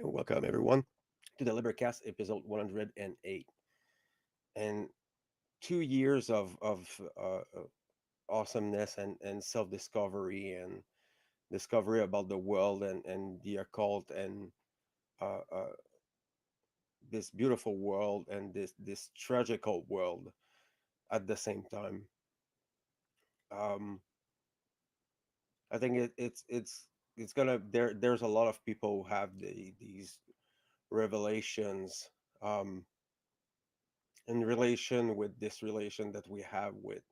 And welcome everyone to the LIBERcast episode 108. And 2 years of awesomeness and self-discovery and discovery about the world and the occult and uh, uh, this beautiful world and this tragical world at the same time. Um, I think it's gonna there's a lot of people who have these revelations um, in relation with this relation that we have with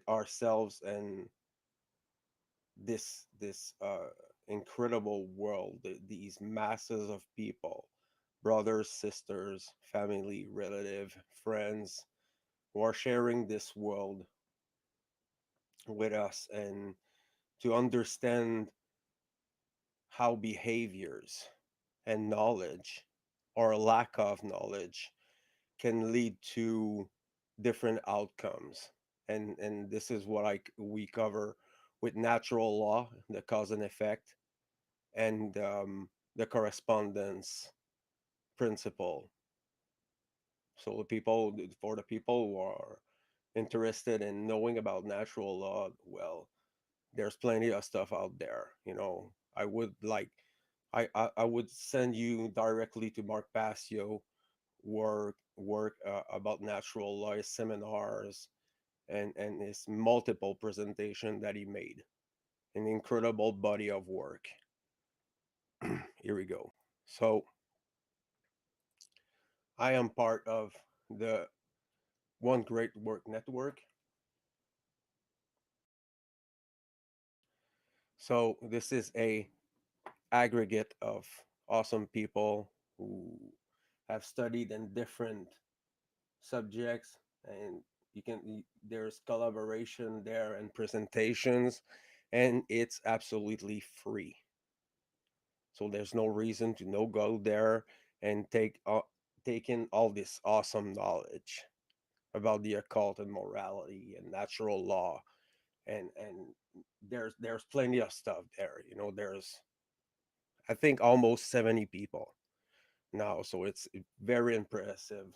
ourselves and this incredible world, these masses of people, brothers, sisters, family, relative, friends, who are sharing this world with us, and to understand how behaviors and knowledge or lack of knowledge can lead to different outcomes. And this is what we cover with natural law, the cause and effect, and the correspondence principle. So for the people who are interested in knowing about natural law, well, there's plenty of stuff out there. I would like, I would send you directly to Mark Passio work about natural law, his seminars, and his multiple presentation that he made. An incredible body of work. Here we go. So I am part of the One Great Work Network. So this is a aggregate of awesome people who have studied in different subjects, and there's collaboration there and presentations, and it's absolutely free. So there's no reason to no go there and take in all this awesome knowledge about the occult and morality and natural law, and there's plenty of stuff there. There's, I think, almost 70 people now, so it's very impressive.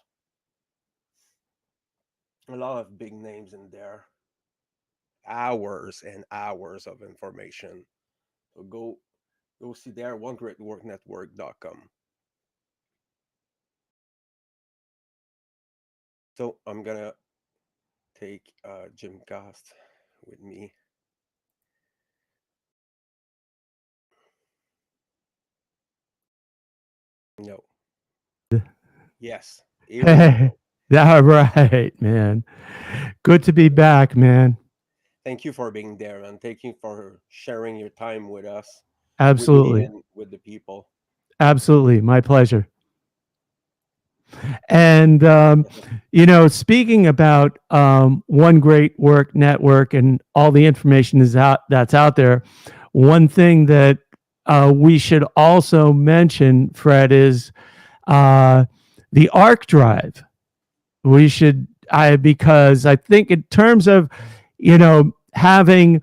A lot of big names in there, hours and hours of information. So go see there, onegreatworknetwork.com. So I'm gonna take Jim Kost with me. No. Yes. Here we Hey, go. all right, man. Good to be back, man. Thank you for being there, and thank you for sharing your time with us, with me, Absolutely. and with the people. Absolutely. My pleasure. And, speaking about One Great Work Network and all the information that's out there, one thing that we should also mention, Fred, is uh, the ARC drive. Because I think in terms of, having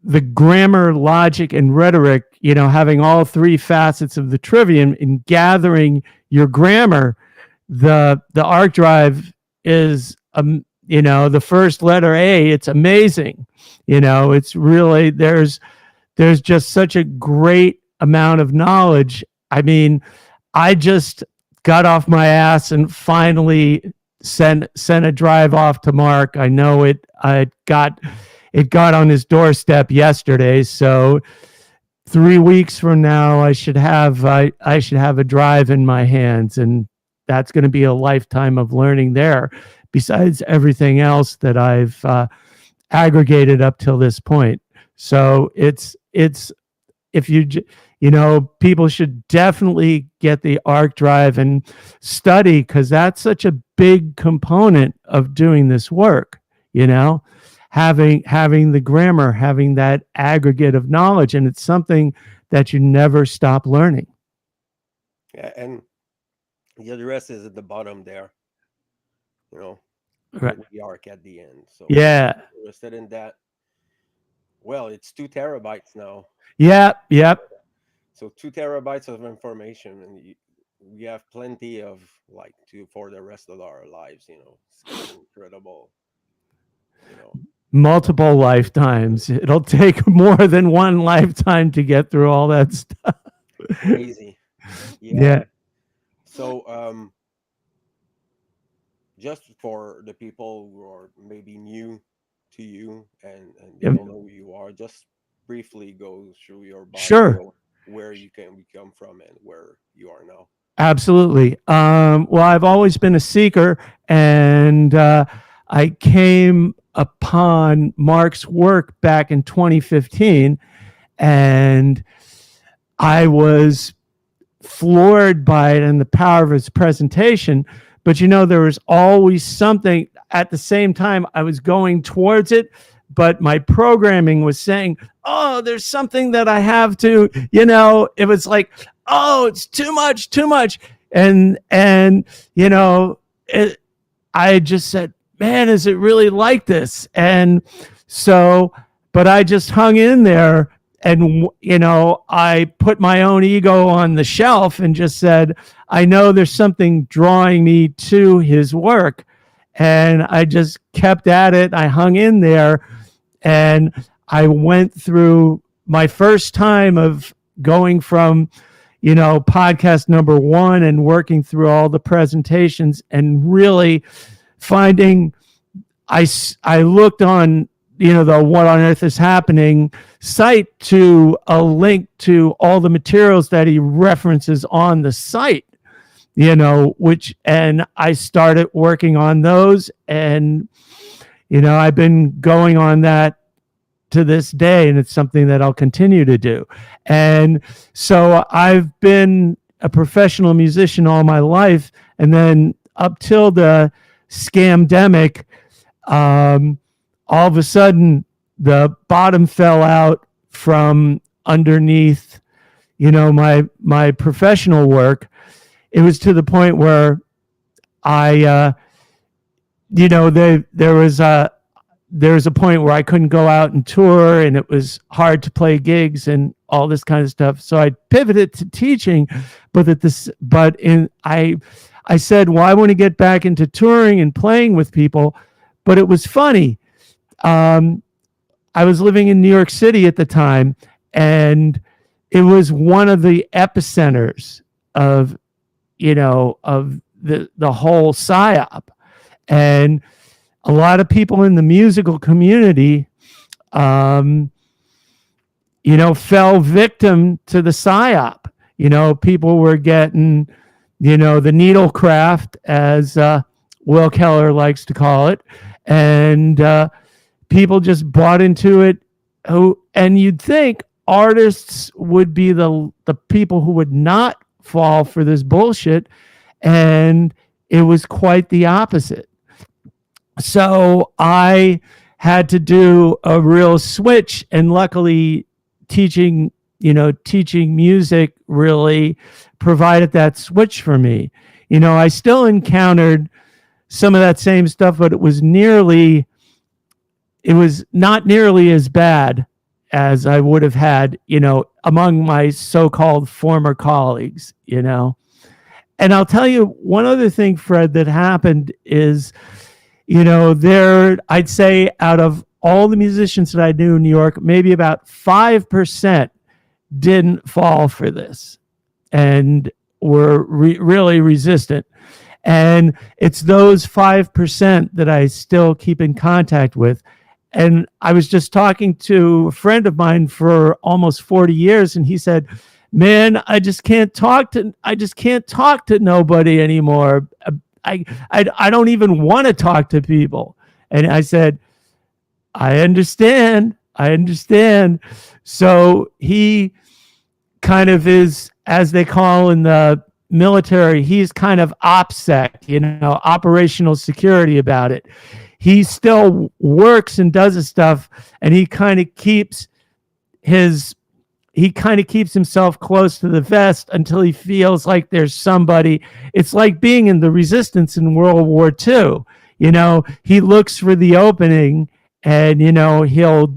the grammar, logic, and rhetoric, having all three facets of the trivium and gathering your grammar, the arc drive is, the first letter A. It's amazing. It's really, there's just such a great amount of knowledge. I mean, I just got off my ass and finally sent a drive off to Mark. I know it got on his doorstep yesterday, so 3 weeks from now I should have a drive in my hands, and that's going to be a lifetime of learning there, besides everything else that I've aggregated up till this point. So it's if people should definitely get the arc drive and study, because that's such a big component of doing this work. Having the grammar, having that aggregate of knowledge, and it's something that you never stop learning. Yeah, and the address is at the bottom there. Right. The arc at the end. So yeah, if you're interested in that. Well, it's 2 terabytes now. Yep. So 2 terabytes of information, and we have plenty of for the rest of our lives. It's incredible. Multiple lifetimes. It'll take more than one lifetime to get through all that stuff. Crazy. Yeah. So, just for the people who are maybe new to you and they don't know who you are, just briefly go through your bio. Sure. Where you come from and where you are now. Absolutely. Well, I've always been a seeker, and I came upon Mark's work back in 2015, and I was floored by it and the power of his presentation. But there was always something at the same time. I was going towards it, but my programming was saying, oh, there's something that I have to, it was like, oh, it's too much. And I just said, man, is it really like this? And so, but I just hung in there, and, I put my own ego on the shelf and just said, I know there's something drawing me to his work. And I just kept at it. I hung in there, and I went through my first time of going from, podcast number 1 and working through all the presentations, and really finding, I looked on, the What on Earth is Happening site to a link to all the materials that he references on the site, and I started working on those, and, I've been going on that to this day, and it's something that I'll continue to do. And so I've been a professional musician all my life, and then up till the scamdemic, all of a sudden the bottom fell out from underneath, my professional work. It was to the point where I, there was a point where I couldn't go out and tour, and it was hard to play gigs and all this kind of stuff. So I pivoted to teaching, I said, well, I want to get back into touring and playing with people. But it was funny. I was living in New York City at the time, and it was one of the epicenters of the whole psyop. And a lot of people in the musical community, fell victim to the psyop. People were getting, the needlecraft, as Will Keller likes to call it, and people just bought into it. And you'd think artists would be the people who would not fall for this bullshit, and it was quite the opposite. So I had to do a real switch, and luckily teaching music really provided that switch for me. I still encountered some of that same stuff, but it was not nearly as bad as I would have had, among my so-called former colleagues, And I'll tell you one other thing, Fred, that happened is, I'd say out of all the musicians that I knew in New York, maybe about 5% didn't fall for this and were really resistant. And it's those 5% that I still keep in contact with. And I was just talking to a friend of mine for almost 40 years, and he said, "Man, I just can't talk to nobody anymore. I don't even want to talk to people." And I said, "I understand. I understand." So he kind of is, as they call in the military, he's kind of OPSEC, operational security about it. He still works and does his stuff, and his he kind of keeps himself close to the vest until he feels like there's somebody. It's like being in the resistance in World War II. He looks for the opening, and he'll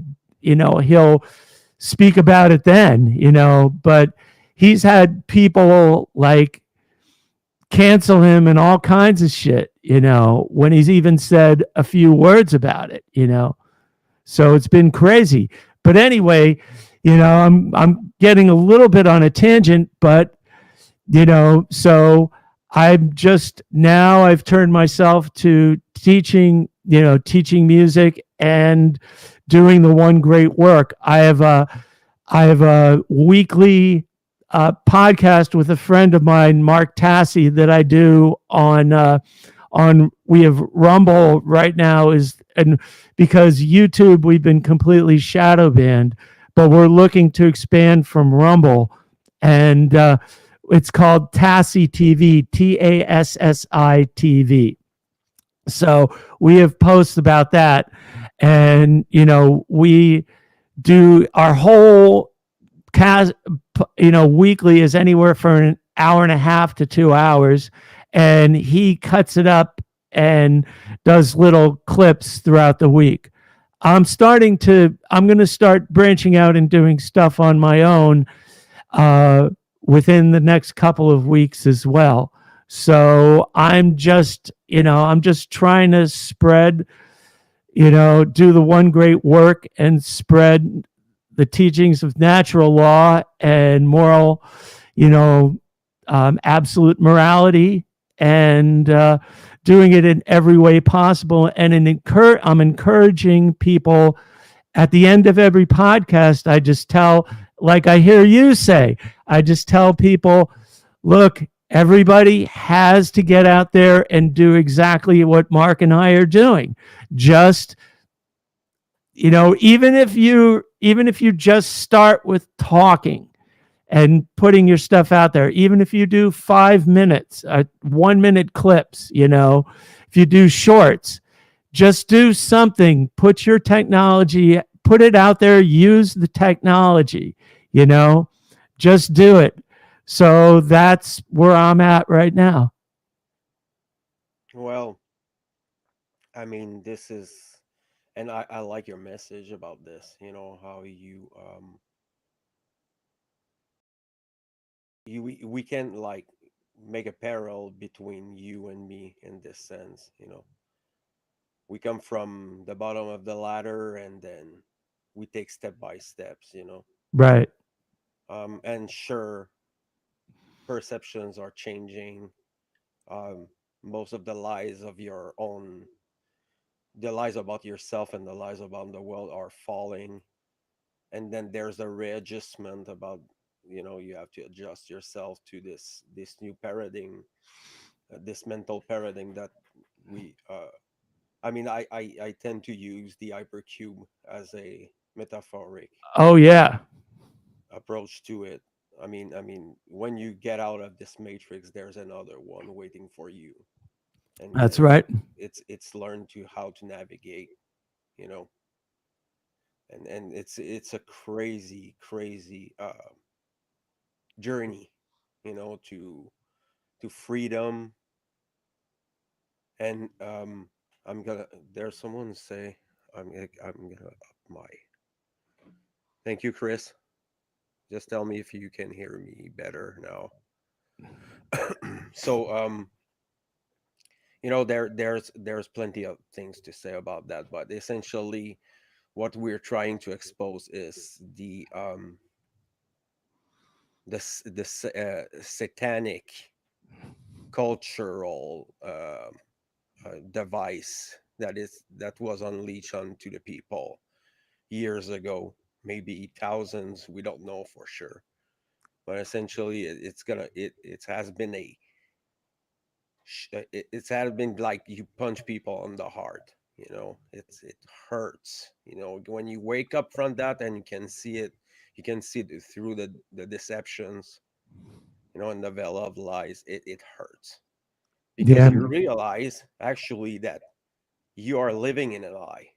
speak about it then, but he's had people like cancel him and all kinds of shit, when he's even said a few words about it. So it's been crazy. But anyway, I'm getting a little bit on a tangent, but so I've turned myself to teaching music and doing the one great work. I have a weekly podcast with a friend of mine, Mark Tassi, that I do on we have Rumble right now, and because YouTube we've been completely shadow banned, but we're looking to expand from Rumble, and it's called Tassi TV, Tassi TV. So we have posts about that, and we do our whole cast, weekly is anywhere from an hour and a half to 2 hours, and he cuts it up and does little clips throughout the week. I'm going to start branching out and doing stuff on my own within the next couple of weeks as well. So I'm just trying to spread, do the one great work and spread the teachings of natural law and moral, absolute morality, and doing it in every way possible. And I'm encouraging people at the end of every podcast. I just tell, like I hear you say, I just tell people, look, everybody has to get out there and do exactly what Mark and I are doing. Just even if you just start with talking and putting your stuff out there, even if you do 5 minutes, 1 minute clips, if you do shorts, just do something. Put it out there, use the technology, just do it. So that's where I'm at right now. Well, I mean, this is, and I like your message about this. How we can like make a parallel between you and me in this sense. We come from the bottom of the ladder, and then we take step by steps. Right. And sure, perceptions are changing. um Most of the lies about yourself and the lies about the world are falling, and then there's a readjustment about, you have to adjust yourself to this new paradigm, this mental paradigm that we I mean, I tend to use the hypercube as a metaphoric Oh yeah, approach to it. I mean, when you get out of this matrix, there's another one waiting for you, and that's then right. it's learn to how to navigate, you know and it's a crazy journey, to freedom. And I'm gonna there's someone say, I'm gonna up my Thank you, Chris. Just tell me if you can hear me better now. So, there's plenty of things to say about that, but essentially, what we're trying to expose is the satanic cultural device that was unleashed onto the people years ago, maybe thousands. We don't know for sure, but essentially, it has been it has been like you punch people on the heart. It hurts. When you wake up from that and you can see it, you can see it through the deceptions, and the veil of lies. It hurts because Yeah, you realize actually that you are living in a lie,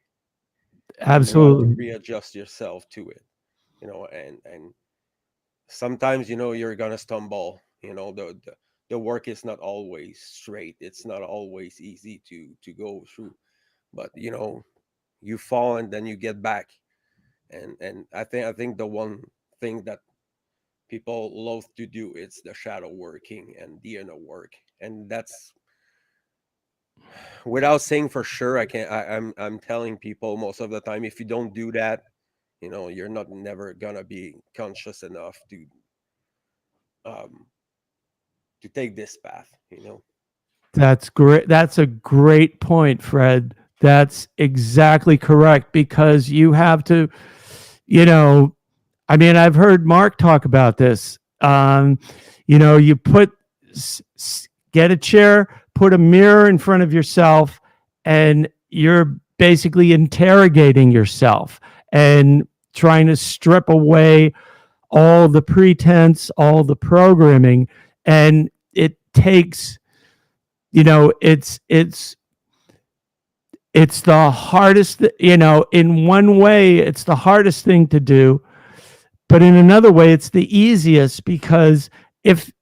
and you have to absolutely. readjust yourself to it. And sometimes you're gonna stumble. The work is not always straight. It's not always easy to go through, but you fall and then you get back. And I think the one thing that people loathe to do, it's the shadow working and the inner work. And that's, without saying for sure, I can't I'm telling people most of the time, if you don't do that, you're not never gonna be conscious enough um to take this path. That's great. That's a great point, Fred. That's exactly correct because you have to, you know, I mean, I've heard Mark talk about this. You get a chair, put a mirror in front of yourself, and you're basically interrogating yourself and trying to strip away all the pretense, all the programming, and it takes, it's the hardest, in one way, it's the hardest thing to do, but in another way, it's the easiest because if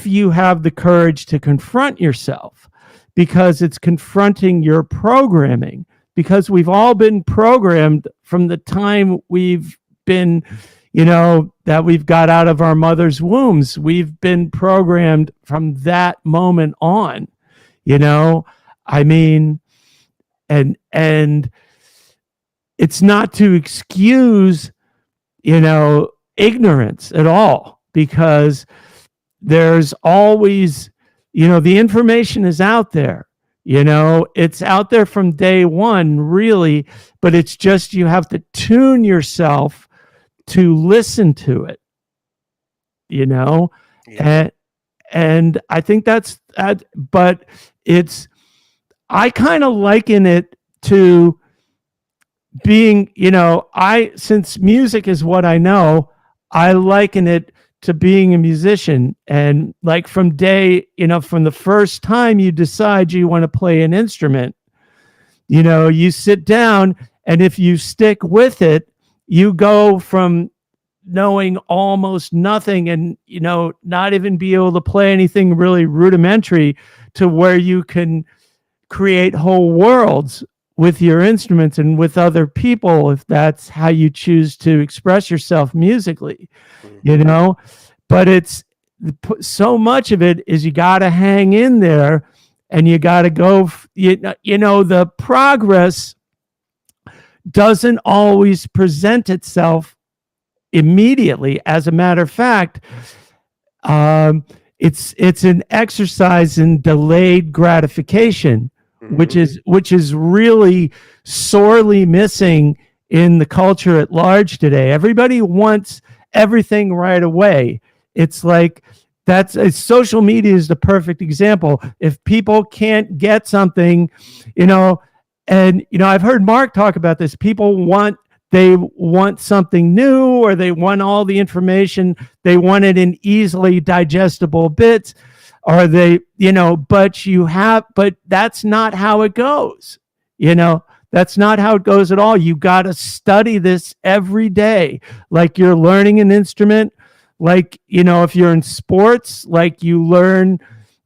you have the courage to confront yourself, because it's confronting your programming, because we've all been programmed from the time we've been, that we've got out of our mother's wombs. We've been programmed from that moment on, I mean, and it's not to excuse, ignorance at all, because there's always, the information is out there, it's out there from day one, really, but it's just you have to tune yourself to listen to it, Yeah. and I think that's, but it's, I kind of liken it to being, since music is what I know, I liken it to being a musician. And like from the first time you decide you want to play an instrument, you sit down, and if you stick with it, you go from knowing almost nothing and, not even be able to play anything really rudimentary to where you can create whole worlds with your instruments and with other people, if that's how you choose to express yourself musically, Mhm. but it's so much of it is you got to hang in there, and you got to go, the progress doesn't always present itself immediately. As a matter of fact, um, it's an exercise in delayed gratification, which Mhm. is really sorely missing in the culture at large today. Everybody wants everything right away. It's like social media is the perfect example. If people can't get something, and I've heard Mark talk about this. They want something new, or they want all the information. They want it in easily digestible bits, or but that's not how it goes. That's not how it goes at all. You got to study this every day, like you're learning an instrument, like, if you're in sports, like you learn,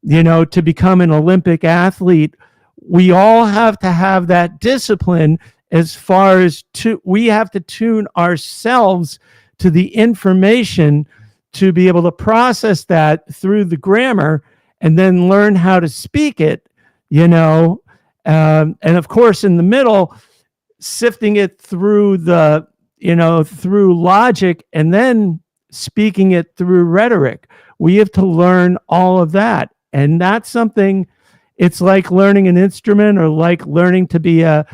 to become an Olympic athlete. We all have to have that discipline, as far as we have to tune ourselves to the information to be able to process that through the grammar and then learn how to speak it, you know. And of course, in the middle, sifting it through the, through logic and then speaking it through rhetoric. We have to learn all of that. And that's something, it's like learning an instrument or like learning to be a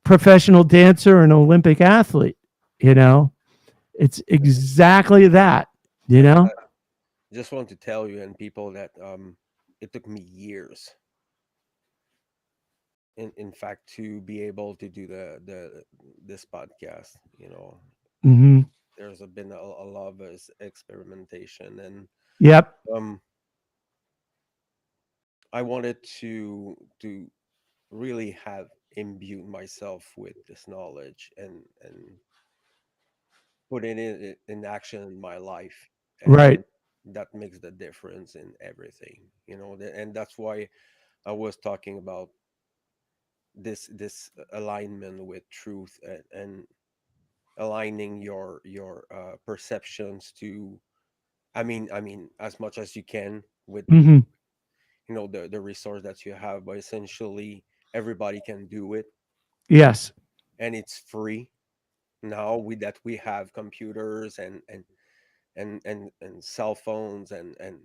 professional dancer or an Olympic athlete, you know? It's exactly that, you And know? I just want to tell you and people that it took me years, in fact, to be able to do the this podcast. Mm-hmm. Been a lot of experimentation, and Yep. um, I wanted to really have imbued myself with this knowledge and put it in action in my life, Right. and that makes the difference in everything. And that's why I was talking about this alignment with truth, and aligning your perceptions to, I mean as much as you can with Mm-hmm. the resource that you have, but essentially everybody can do it, Yes. and it's free now, with that we have computers and cell phones and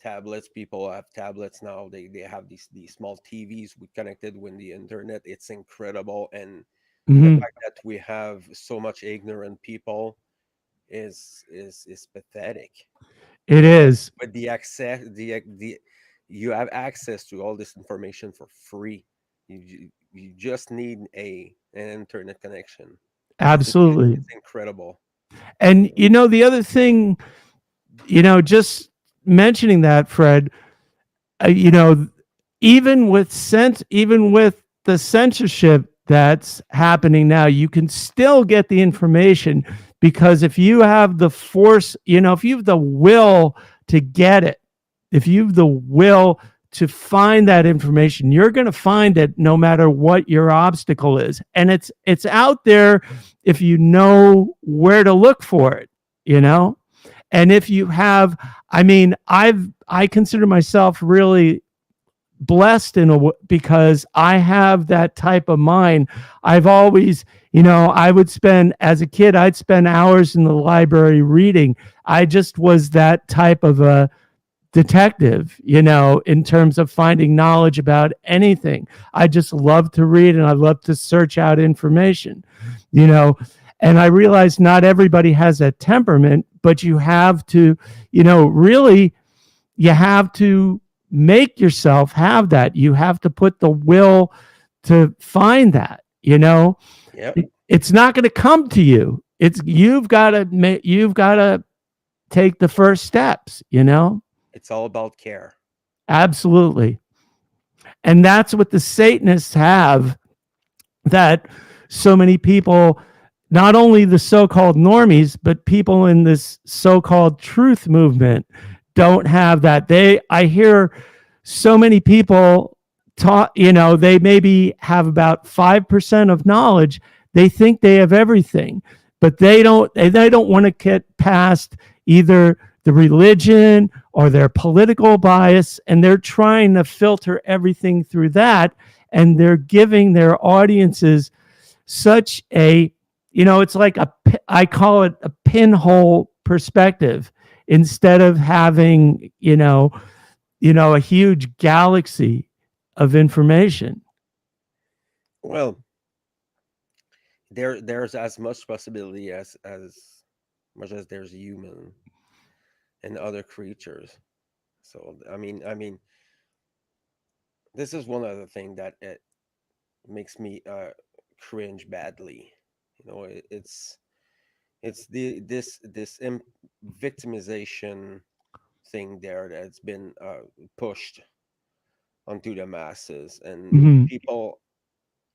tablets. People have tablets now. They have these small TVs with connected with the internet. It's incredible. And the Mm-hmm. fact that we have so much ignorant people is pathetic. It But is. but the access the you have access to all this information for free. You just need an internet connection. Absolutely. It's incredible. And, the other thing, just mentioning that, Fred, you know, even with the censorship that's happening now, you can still get the information because if you have the force, if you have the will to get it, if you have the will to find that information, you're going to find it no matter what your obstacle is. And it's out there if you know where to look for it, you know? And if you have, I consider myself really blessed because I have that type of mind. I've always, I would spend as a kid, I'd spend hours in the library reading. I just was that type of a detective, in terms of finding knowledge about anything. I just love to read and I love to search out information, you know. And I realize not everybody has that temperament, but you have to, really, you have to make yourself have that. You have to put the will to find that, Yep. It's not going to come to you. You've got to take the first steps. It's all about care. Absolutely. And that's what the Satanists have, that so many people, not only the so called normies, but people in this so called truth movement don't have that. I hear so many people talk, they maybe have about 5% of knowledge. They think they have everything, but they don't want to get past either the religion or their political bias, and they're trying to filter everything through that, and they're giving their audiences such a, it's like I call it a pinhole perspective, instead of having, a huge galaxy of information. Well, there's as much possibility as much as there's human and other creatures. So I mean this is one other thing that it makes me cringe badly. It's this victimization thing there that's been pushed onto the masses, and Mhm. people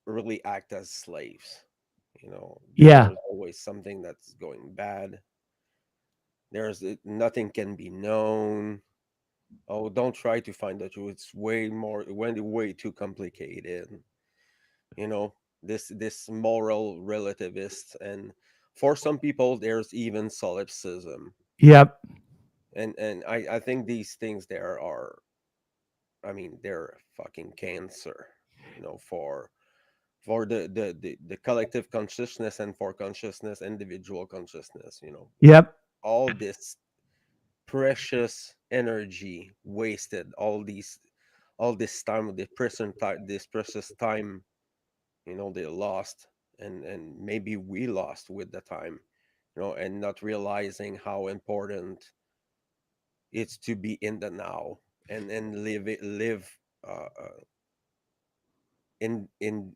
really act as slaves. Yeah, There's always something that's going bad. Nothing can be known. Oh, don't try to find the truth. It's way too complicated. you know this moral relativist, and for some people there's even solipsism. Yep. And I think these things there are, I mean, they're fucking cancer, for the collective consciousness, and for consciousness, individual consciousness, Yep. all this precious energy wasted, all this time, this precious time, they lost, and maybe we lost with the time, and not realizing how important it's to be in the now, and live in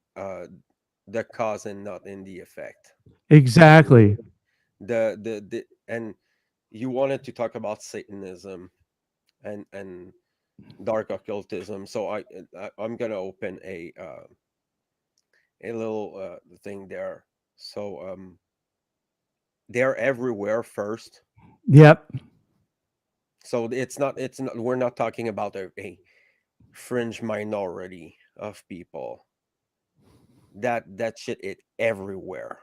the cause and not in the effect. Exactly. The and you wanted to talk about Satanism and dark occultism, so I'm gonna open a little thing there. So they're everywhere first. Yep. So it's not we're not talking about a fringe minority of people. That shit it everywhere.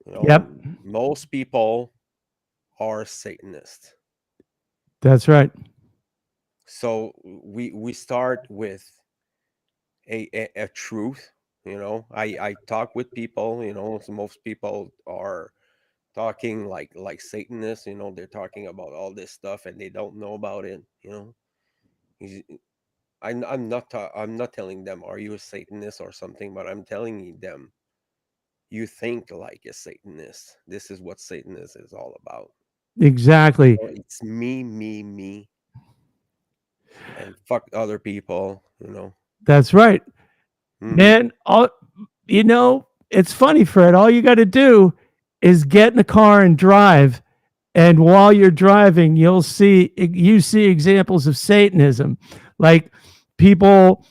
You know, Yep. most people are Satanist. That's right. So we start with a truth. I talk with people. So most people are talking like Satanists. They're talking about all this stuff and they don't know about it. He's- I'm not telling them, are you a Satanist or something, but I'm telling them, you think like a Satanist. This is what Satanist is all about. Exactly. It's me, and fuck other people. That's right. Hmm. Man, it's funny, Fred. All you got to do is get in the car and drive. And while you're driving, you see examples of Satanism. Like people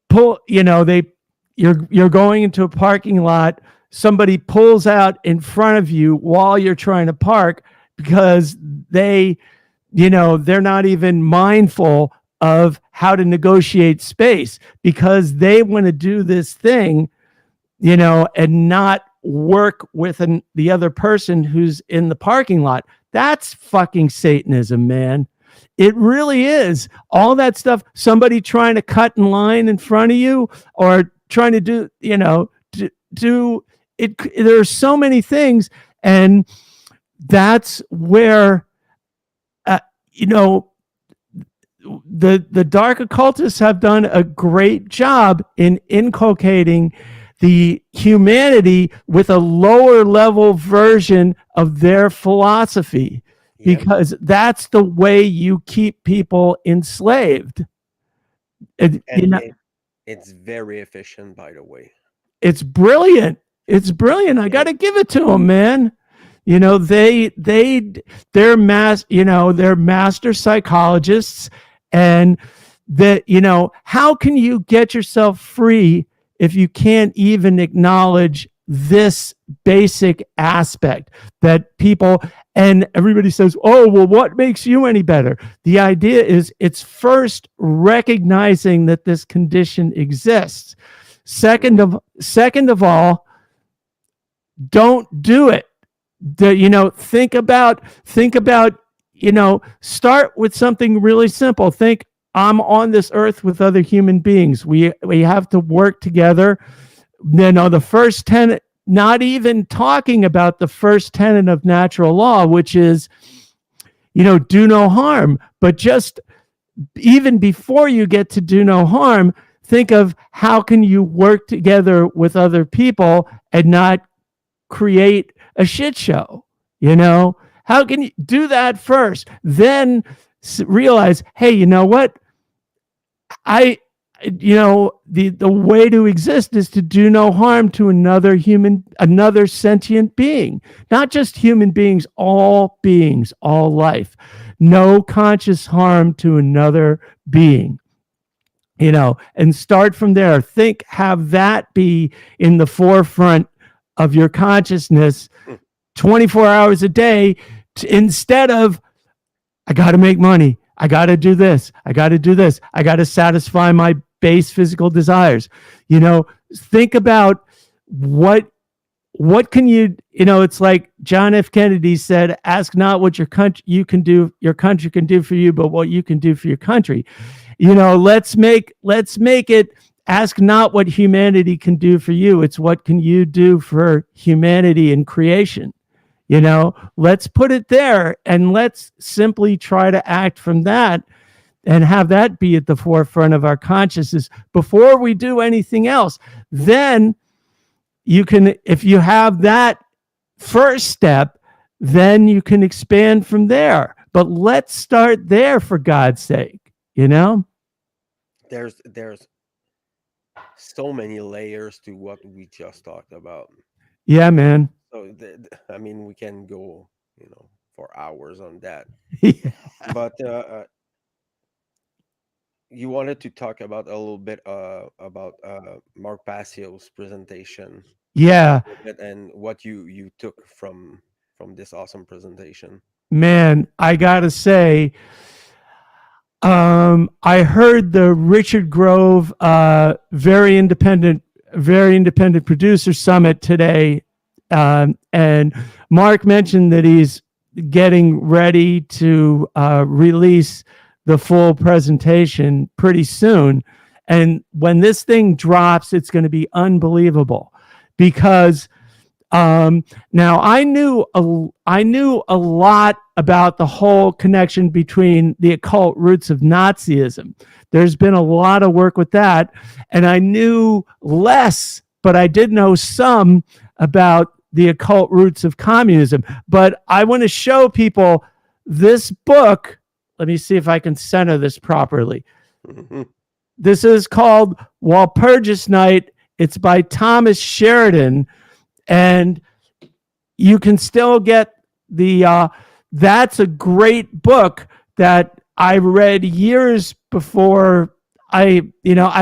pull, you're going into a parking lot, somebody pulls out in front of you while you're trying to park because they're not even mindful of how to negotiate space because they want to do this thing, and not work with the other person who's in the parking lot. That's fucking Satanism, man. It really is. All that stuff, somebody trying to cut in line in front of you or trying to do it. There are so many things. And that's where, uh, you know, the dark occultists have done a great job in inculcating the humanity with a lower level version of their philosophy, Yep. because that's the way you keep people enslaved. It, you And know, it's very efficient, by the way. it's brilliant. It's brilliant. I got And to give it to them, man. You know, they're master psychologists, and how can you get yourself free if you can't even acknowledge this basic aspect that people, and everybody says, oh, well, what makes you any better? The idea is it's first recognizing that this condition exists. Second of all, don't do it. Think about, start with something really simple. Think, I'm on this earth with other human beings. We have to work together. The first tenet, not even talking about the first tenet of natural law, which is, do no harm, but just even before you get to do no harm, think of how can you work together with other people and not create a shit show. How can you do that first, then realize, hey, you know what, I the way to exist is to do no harm to another sentient being, not just human beings, all life. No conscious harm to another being, and start from there. Have that be in the forefront of your consciousness mm, 24 hours a day, instead of, I got to make money, I got to do this, I got to satisfy my base physical desires. You know, think about what can you, you know, it's like John F. Kennedy said, ask not what your country can do for you, but what you can do for your country. You know, let's make it, ask not what humanity can do for you, it's what can you do for humanity and creation. You know, let's put it there, and let's simply try to act from that and have that be at the forefront of our consciousness before we do anything else. Then you can, if you have that first step, then you can expand from there. But let's start there, for God's sake, you know? There's so many layers to what we just talked about. Yeah, man. So I mean, we can go, for hours on that. Yeah. But you wanted to talk about a little bit about Mark Passio's presentation. Yeah, And what you took from this awesome presentation. man, I gotta say, I heard the Richard Grove very independent producer summit today, and Mark mentioned that he's getting ready to release the full presentation pretty soon. And when this thing drops, it's going to be unbelievable, because now I knew a lot about the whole connection between the occult roots of Nazism. There's been a lot of work with that, and I knew less, but I did know some about the occult roots of communism. But I want to show people this book. Let me see if I can center this properly. Mm-hmm. This is called Walpurgis Night. It's by Thomas Sheridan, and you can still get the that's a great book that I read years before I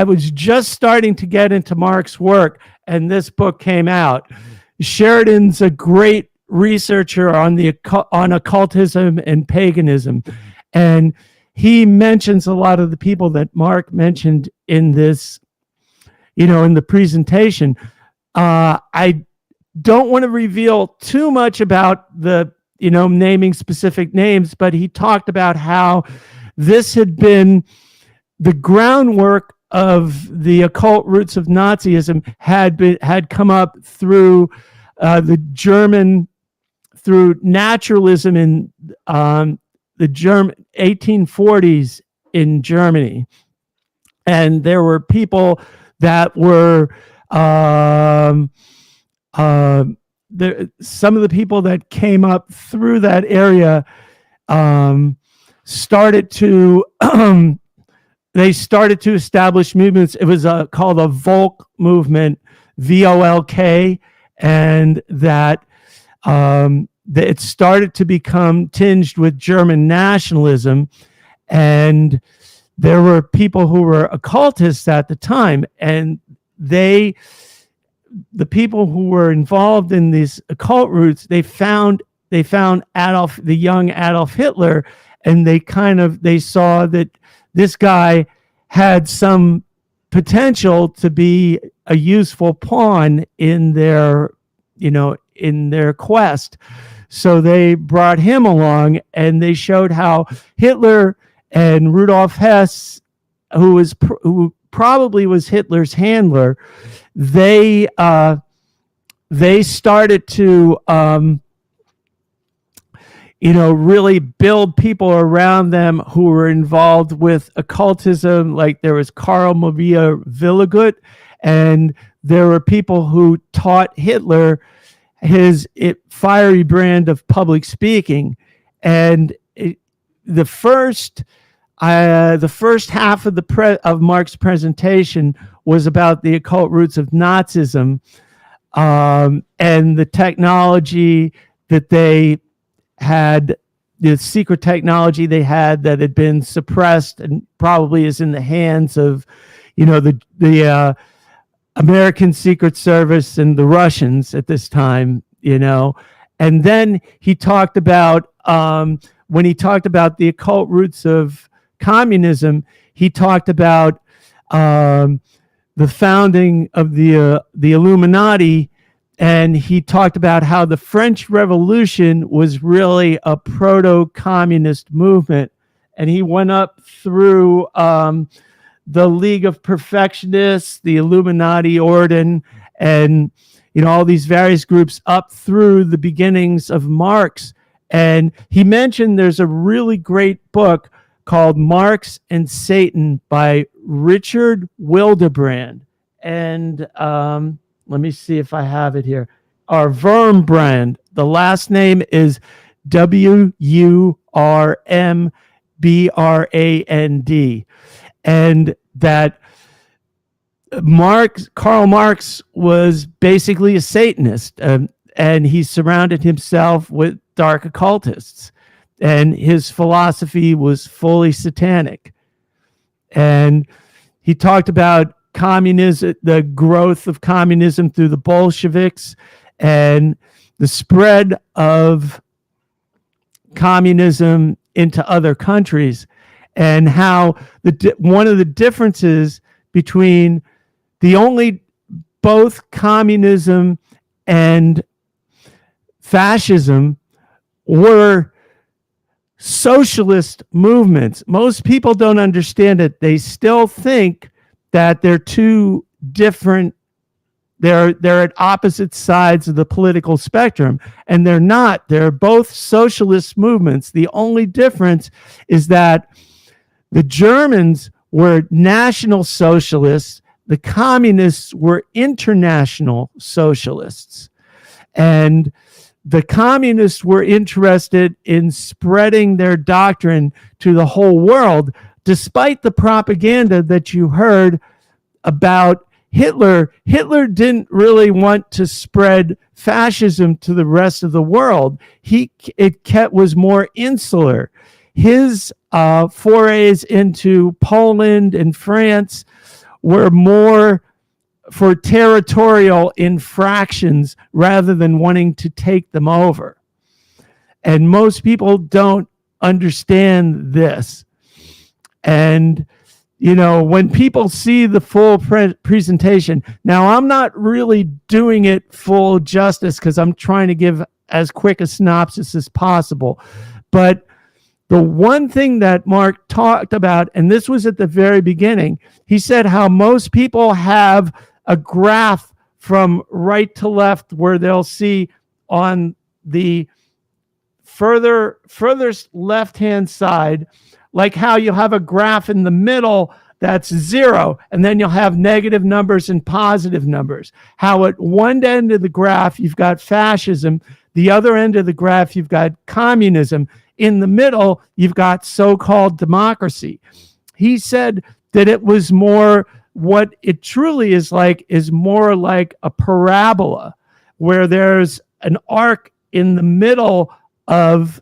was just starting to get into Mark's work, and this book came out. Sheridan's a great researcher on occultism and paganism, and he mentions a lot of the people that Mark mentioned in this, in the presentation. I don't want to reveal too much about the, naming specific names, but he talked about how this had been the groundwork of the occult roots of Nazism had come up through through naturalism in the German 1840s in Germany. And there were people that were some of the people that came up through that area started to they started to establish movements. It was called a Volk movement, VOLK, and that it started to become tinged with German nationalism. And there were people who were occultists at the time, and the people who were involved in these occult roots, they found the young Adolf Hitler, and they saw that this guy had some potential to be a useful pawn in their quest. So they brought him along, and they showed how Hitler and Rudolf Hess, who probably was Hitler's handler, they started to really build people around them who were involved with occultism. Like there was Karl Maria Villegut, and there were people who taught Hitler his fiery brand of public speaking. And the first half of of Mark's presentation was about the occult roots of Nazism, and the technology that they had, the secret technology they had that had been suppressed and probably is in the hands of, the American Secret Service and the Russians at this time, And then he talked about, when he talked about the occult roots of communism, he talked about um, the founding of the Illuminati, and he talked about how the French Revolution was really a proto-communist movement, and he went up through the League of Perfectionists, the Illuminati Orden, and all these various groups up through the beginnings of Marx. And he mentioned there's a really great book called Marx and Satan by Richard Wildebrand. And let me see if I have it here. Or Wurmbrand. The last name is Wurmbrand. And that Karl Marx was basically a Satanist, and he surrounded himself with dark occultists, and his philosophy was fully satanic. And he talked about communism, the growth of communism through the Bolsheviks, and the spread of communism into other countries, and how one of the differences between both communism and fascism were socialist movements. Most people don't understand it. They still think that they're two different, they're at opposite sides of the political spectrum, and they're not. They're both socialist movements. The only difference is that the Germans were national socialists, the communists were international socialists. And the communists were interested in spreading their doctrine to the whole world, despite the propaganda that you heard about Hitler. Hitler didn't really want to spread fascism to the rest of the world. It was more insular. His forays into Poland and France were more for territorial infractions rather than wanting to take them over. And most people don't understand this. And, when people see the full presentation, now I'm not really doing it full justice because I'm trying to give as quick a synopsis as possible. But the one thing that Mark talked about, and this was at the very beginning, he said how most people have a graph from right to left where they'll see on the furthest left-hand side, like how you'll have a graph in the middle that's 0, and then you'll have negative numbers and positive numbers. How at one end of the graph, you've got fascism. The other end of the graph, you've got communism. In the middle, you've got so-called democracy. He said that it was more, what it truly is more like a parabola, where there's an arc in the middle of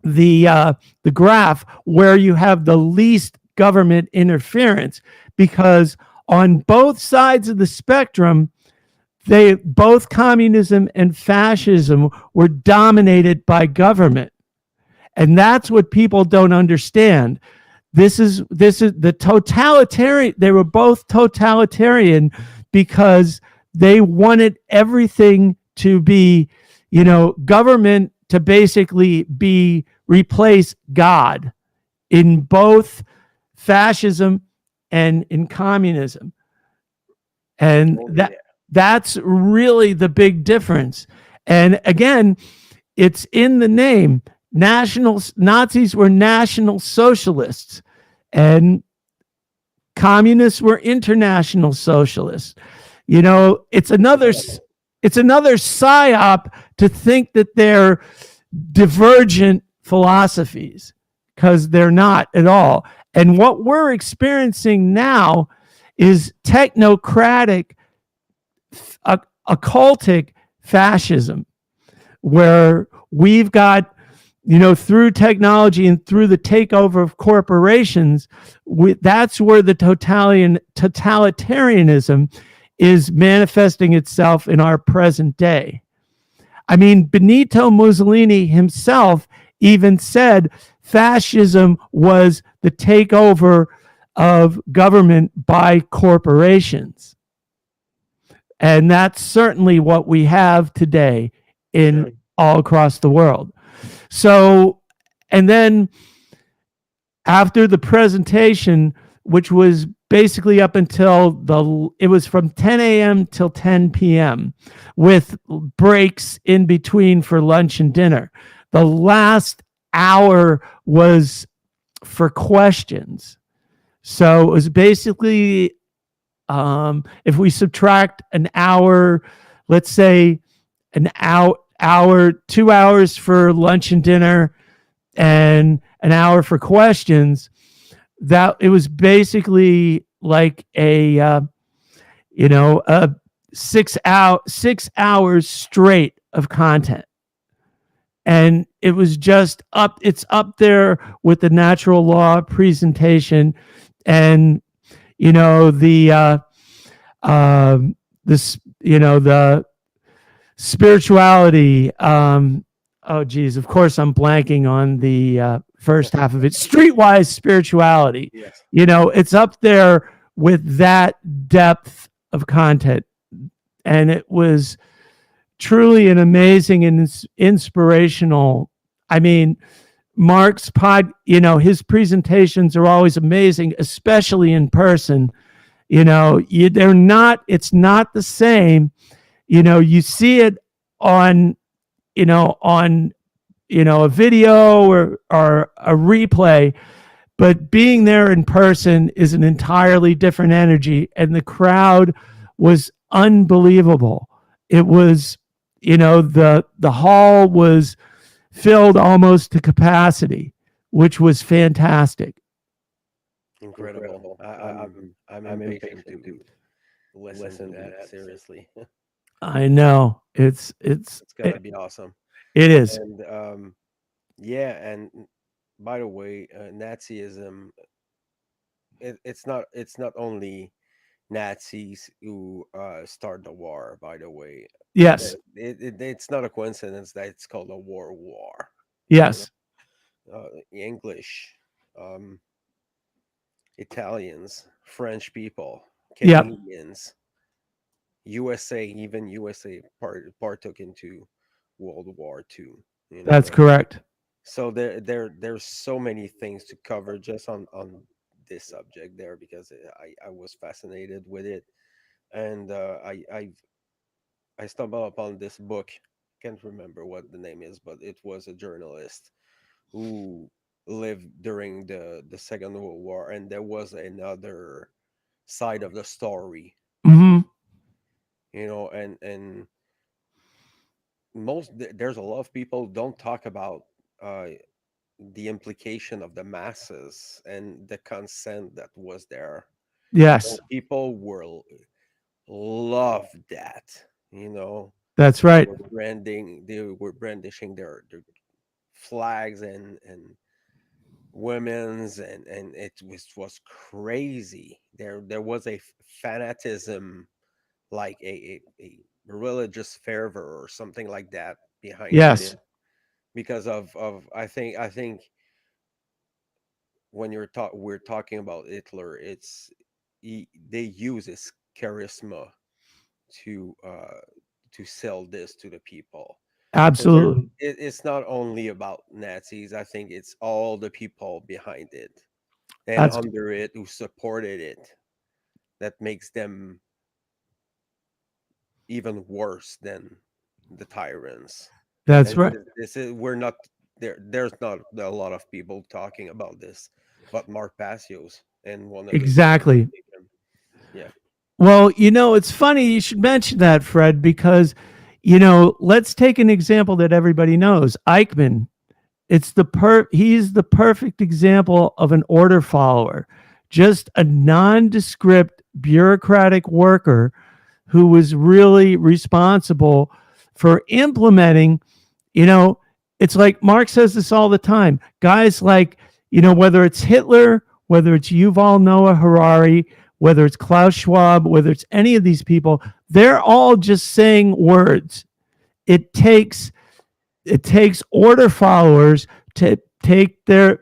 the graph where you have the least government interference, because on both sides of the spectrum, both communism and fascism were dominated by government. And that's what people don't understand. This is the totalitarian. They were both totalitarian because they wanted everything to be, government to basically replace God in both fascism and in communism. And that's really the big difference. And again, it's in the name. Nazis were national socialists, and communists were international socialists. It's another psyop to think that they're divergent philosophies, because they're not at all. And what we're experiencing now is technocratic, occultic fascism, where we've got, through technology and through the takeover of corporations, that's where the totalitarianism is manifesting itself in our present day. I mean, Benito Mussolini himself even said fascism was the takeover of government by corporations. And that's certainly what we have today in Sure. all across the world. So, and then after the presentation, which was basically up until it was from 10 a.m. till 10 p.m. with breaks in between for lunch and dinner. The last hour was for questions. So it was basically, if we subtract an hour, let's say an hour, 2 hours for lunch and dinner, and an hour for questions, that it was basically like a 6 hours straight of content. And it was just it's up there with the natural law presentation, and the spirituality. Oh geez, of course I'm blanking on the first half of it. Streetwise spirituality. Yes. It's up there with that depth of content, and it was truly an amazing and inspirational. I mean, Mark's his presentations are always amazing, especially in person. They're not. It's not the same. You see it on a video or a replay, but being there in person is an entirely different energy, and the crowd was unbelievable. It was, the hall was filled almost to capacity, which was fantastic. Incredible. I'm impatient to listen to that seriously. I know it's Gonna be awesome. it is. And yeah, and by the way, Nazism, it's not only Nazis who start the war. By the way, Yes. it's not a coincidence that it's called a war. Yes. English, um, Italians, French people, Yep. Canadians, USA, even USA partook into World War II. That's correct. So there's so many things to cover just on this subject there, because I was fascinated with it, and I stumbled upon this book. Can't remember what the name is, but it was a journalist who lived during the Second World War, and there was another side of the story, Mm-hmm. and there's a lot of people don't talk about uh, the implication of the masses and the consent that was there. Yes. People were love that, That's right. they were brandishing their flags and women's, and it was crazy. There was a fanatism, like a religious fervor or something like that behind Yes. it, because of I think when we're talking about Hitler, they use his charisma to sell this to the people. So Absolutely. it's not only about Nazis. I think it's all the people behind it and That's under it who supported it that makes them even worse than the tyrants. that's And right. this is we're not there. There's not a lot of people talking about this, but Mark Passios and one of his Exactly. yeah. Well, it's funny you should mention that, Fred, because let's take an example that everybody knows. Eichmann. He's the perfect example of an order follower, just a nondescript bureaucratic worker who was really responsible for implementing, it's like Mark says this all the time. Guys like, whether it's Hitler, whether it's Yuval Noah Harari, whether it's Klaus Schwab, whether it's any of these people, they're all just saying words. It takes order followers to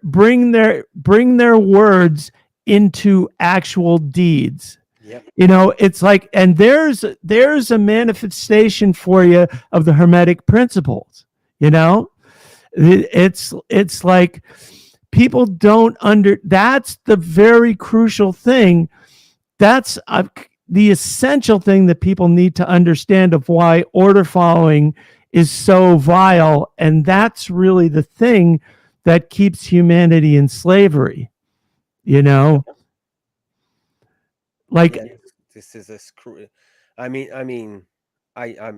bring their words into actual deeds. Yep. It's like, and there's a manifestation for you of the Hermetic principles. You know, it's like people don't that's the very crucial thing. That's the essential thing that people need to understand of why order following is so vile. And that's really the thing that keeps humanity in slavery, you know? Like, Yeah, this is a screw. I mean, a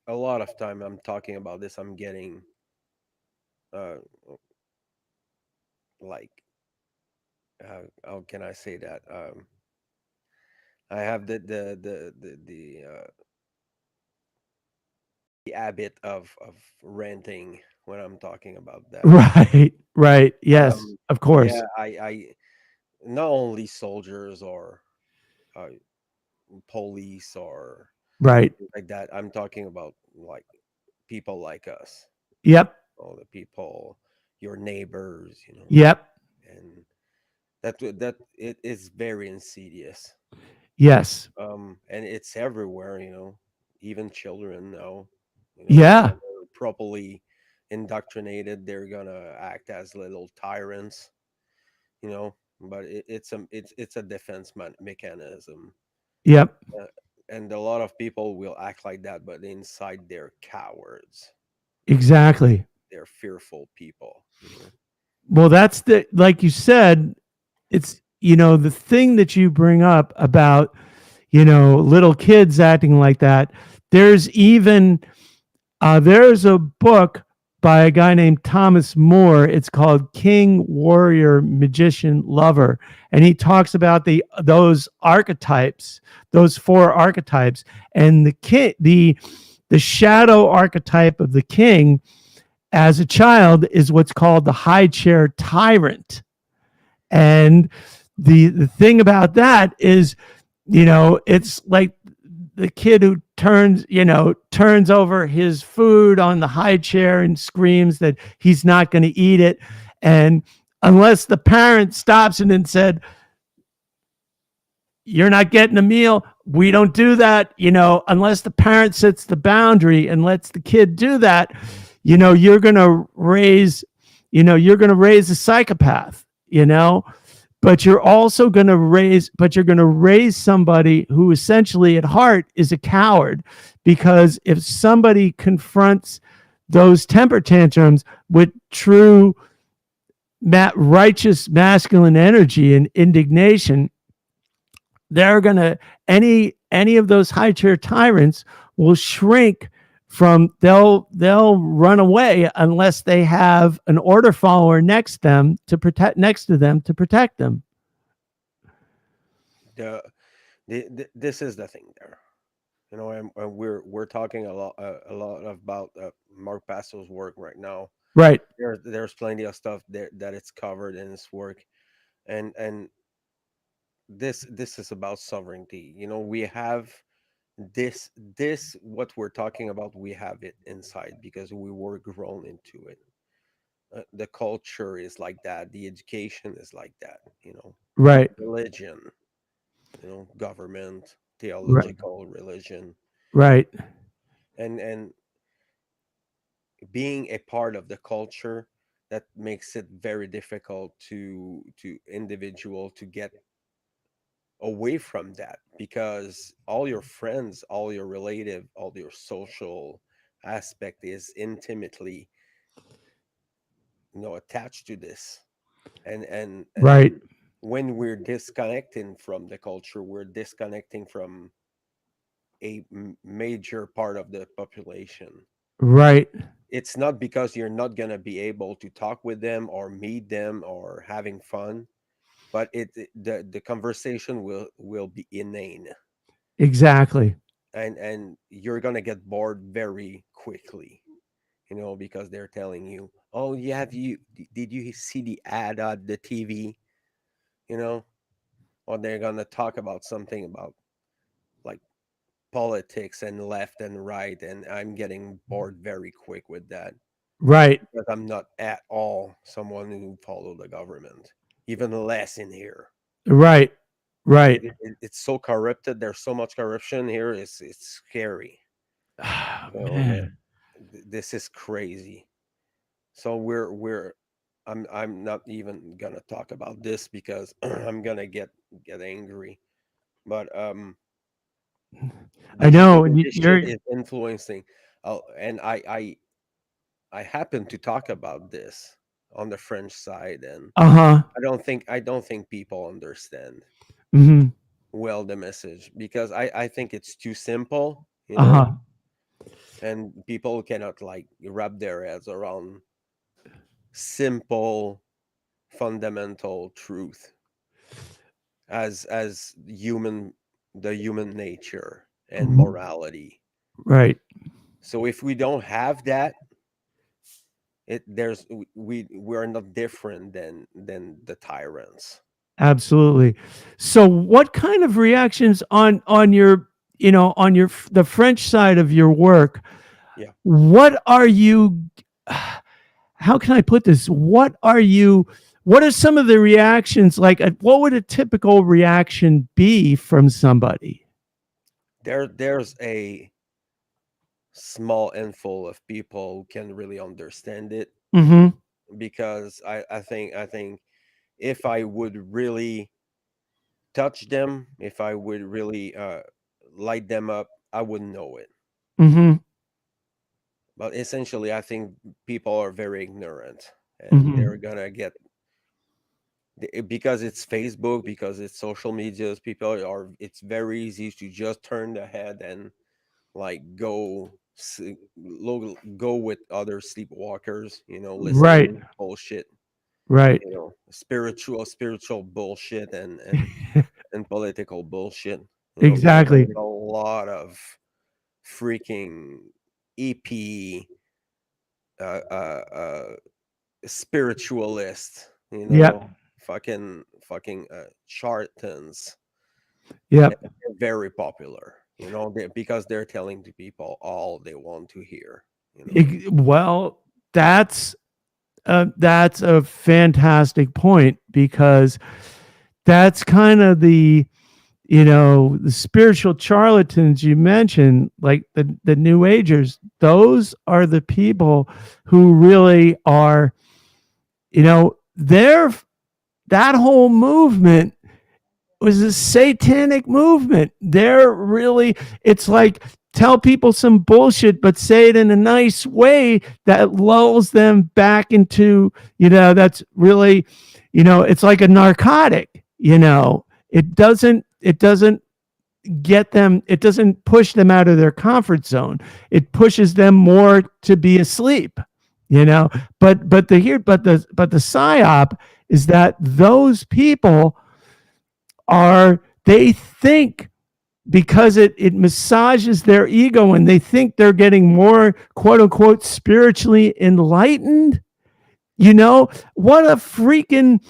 lot of time I'm talking about this. I'm getting uh like how can I say that? I have the habit of ranting when I'm talking about that. right, right. Yes, of Yeah, course. I not only soldiers or uh, police or Right. things like that. I'm talking about like people like us, Yep. all the people, your neighbors, Yep. and that it is very insidious. Yes. And it's everywhere, even children know, Yeah. when they're properly indoctrinated, they're gonna act as little tyrants, but it's a defense mechanism. Yep. uh, and a lot of people will act like that, but inside they're cowards. Exactly. They're fearful people. Well, that's like you said, it's, the thing that you bring up about, little kids acting like that. There's even, there's a book by a guy named Thomas More. It's called King, Warrior, Magician, Lover, and he talks about those archetypes, those four archetypes, and the shadow archetype of the king as a child is what's called the high chair tyrant. And the thing about that is, it's like the kid who turns over his food on the high chair and screams that he's not going to eat it. And unless the parent stops it and said, "You're not getting a meal," we don't do that. Unless the parent sets the boundary and lets the kid do that, you're going to raise, a psychopath, but you're going to raise somebody who essentially at heart is a coward. Because if somebody confronts those temper tantrums with true righteous masculine energy and indignation, they're going to, any of those high chair tyrants will shrink from, they'll run away unless they have an order follower next to them to protect them. This is the thing there, and we're talking a lot about Mark Pastel's work right now. Right. There's plenty of stuff there that it's covered in his work, and this is about sovereignty. We have this what we're talking about. We have it inside because we were grown into it. The culture is like that. The education is like that. Right. Religion, government, Right. theological religion, Right. and being a part of the culture, that makes it very difficult to individual to get away from that, because all your friends, all your relative, all your social aspect is intimately attached to this. And Right. when we're disconnecting from the culture, we're disconnecting from a major part of the population. Right. It's not because you're not going to be able to talk with them or meet them or having fun, but the conversation will be inane, Exactly. and you're going to get bored very quickly, because they're telling you, oh, yeah, did you see the ad on the TV, you know or they're going to talk about something about like politics and left and right, and I'm getting bored very quick with that, Right. because I'm not at all someone who follow the government. even less in here. Right. Right. It's so corrupted. There's so much corruption here. It's scary. Oh, So man. this is crazy. So we're I'm not even gonna talk about this because I'm gonna get angry. But I this know. this shit You're. is influencing. And I happen to talk about this on the French side, and Uh huh. I don't think people understand Hmm. well the message, because I think it's too simple, Uh huh. and people cannot like wrap their heads around simple fundamental truth as human the human nature and Mhm. morality. Right. So if we don't have that, we're not different than the tyrants. Absolutely. So, what kind of reactions on your, on your the French side of your work? Yeah, What are you? How can I put this? What are you? What are some of the reactions like? What would a typical reaction be from somebody? there's a small handful of people who can really understand it, Mm-hmm. because I think if I would really touch them, if I would really light them up, I wouldn't know it. Mm-hmm. But essentially, I think people are very ignorant, and Mm-hmm. they're gonna get because it's Facebook, because it's social medias. People are. It's very easy to just turn the head and like go with other sleepwalkers. Right. Listening bullshit. Right. Spiritual bullshit and political bullshit. Because Exactly. there's a lot of freaking EP spiritualist, Yep. fucking charlatans. And Yep. they're very popular, because they're telling the people all they want to hear. Well, that's a fantastic point because that's kind of the spiritual charlatans you mentioned, like the new agers. Those are the people who really are, they're that whole movement was a satanic movement. They're really, it's like tell people some bullshit, but say it in a nice way that lulls them back into, that's really, it's like a narcotic, it doesn't it doesn't push them out of their comfort zone. It pushes them more to be asleep, you know. But the psyop is that those people they think because it massages their ego and they think they're getting more quote unquote spiritually enlightened. What a freaking,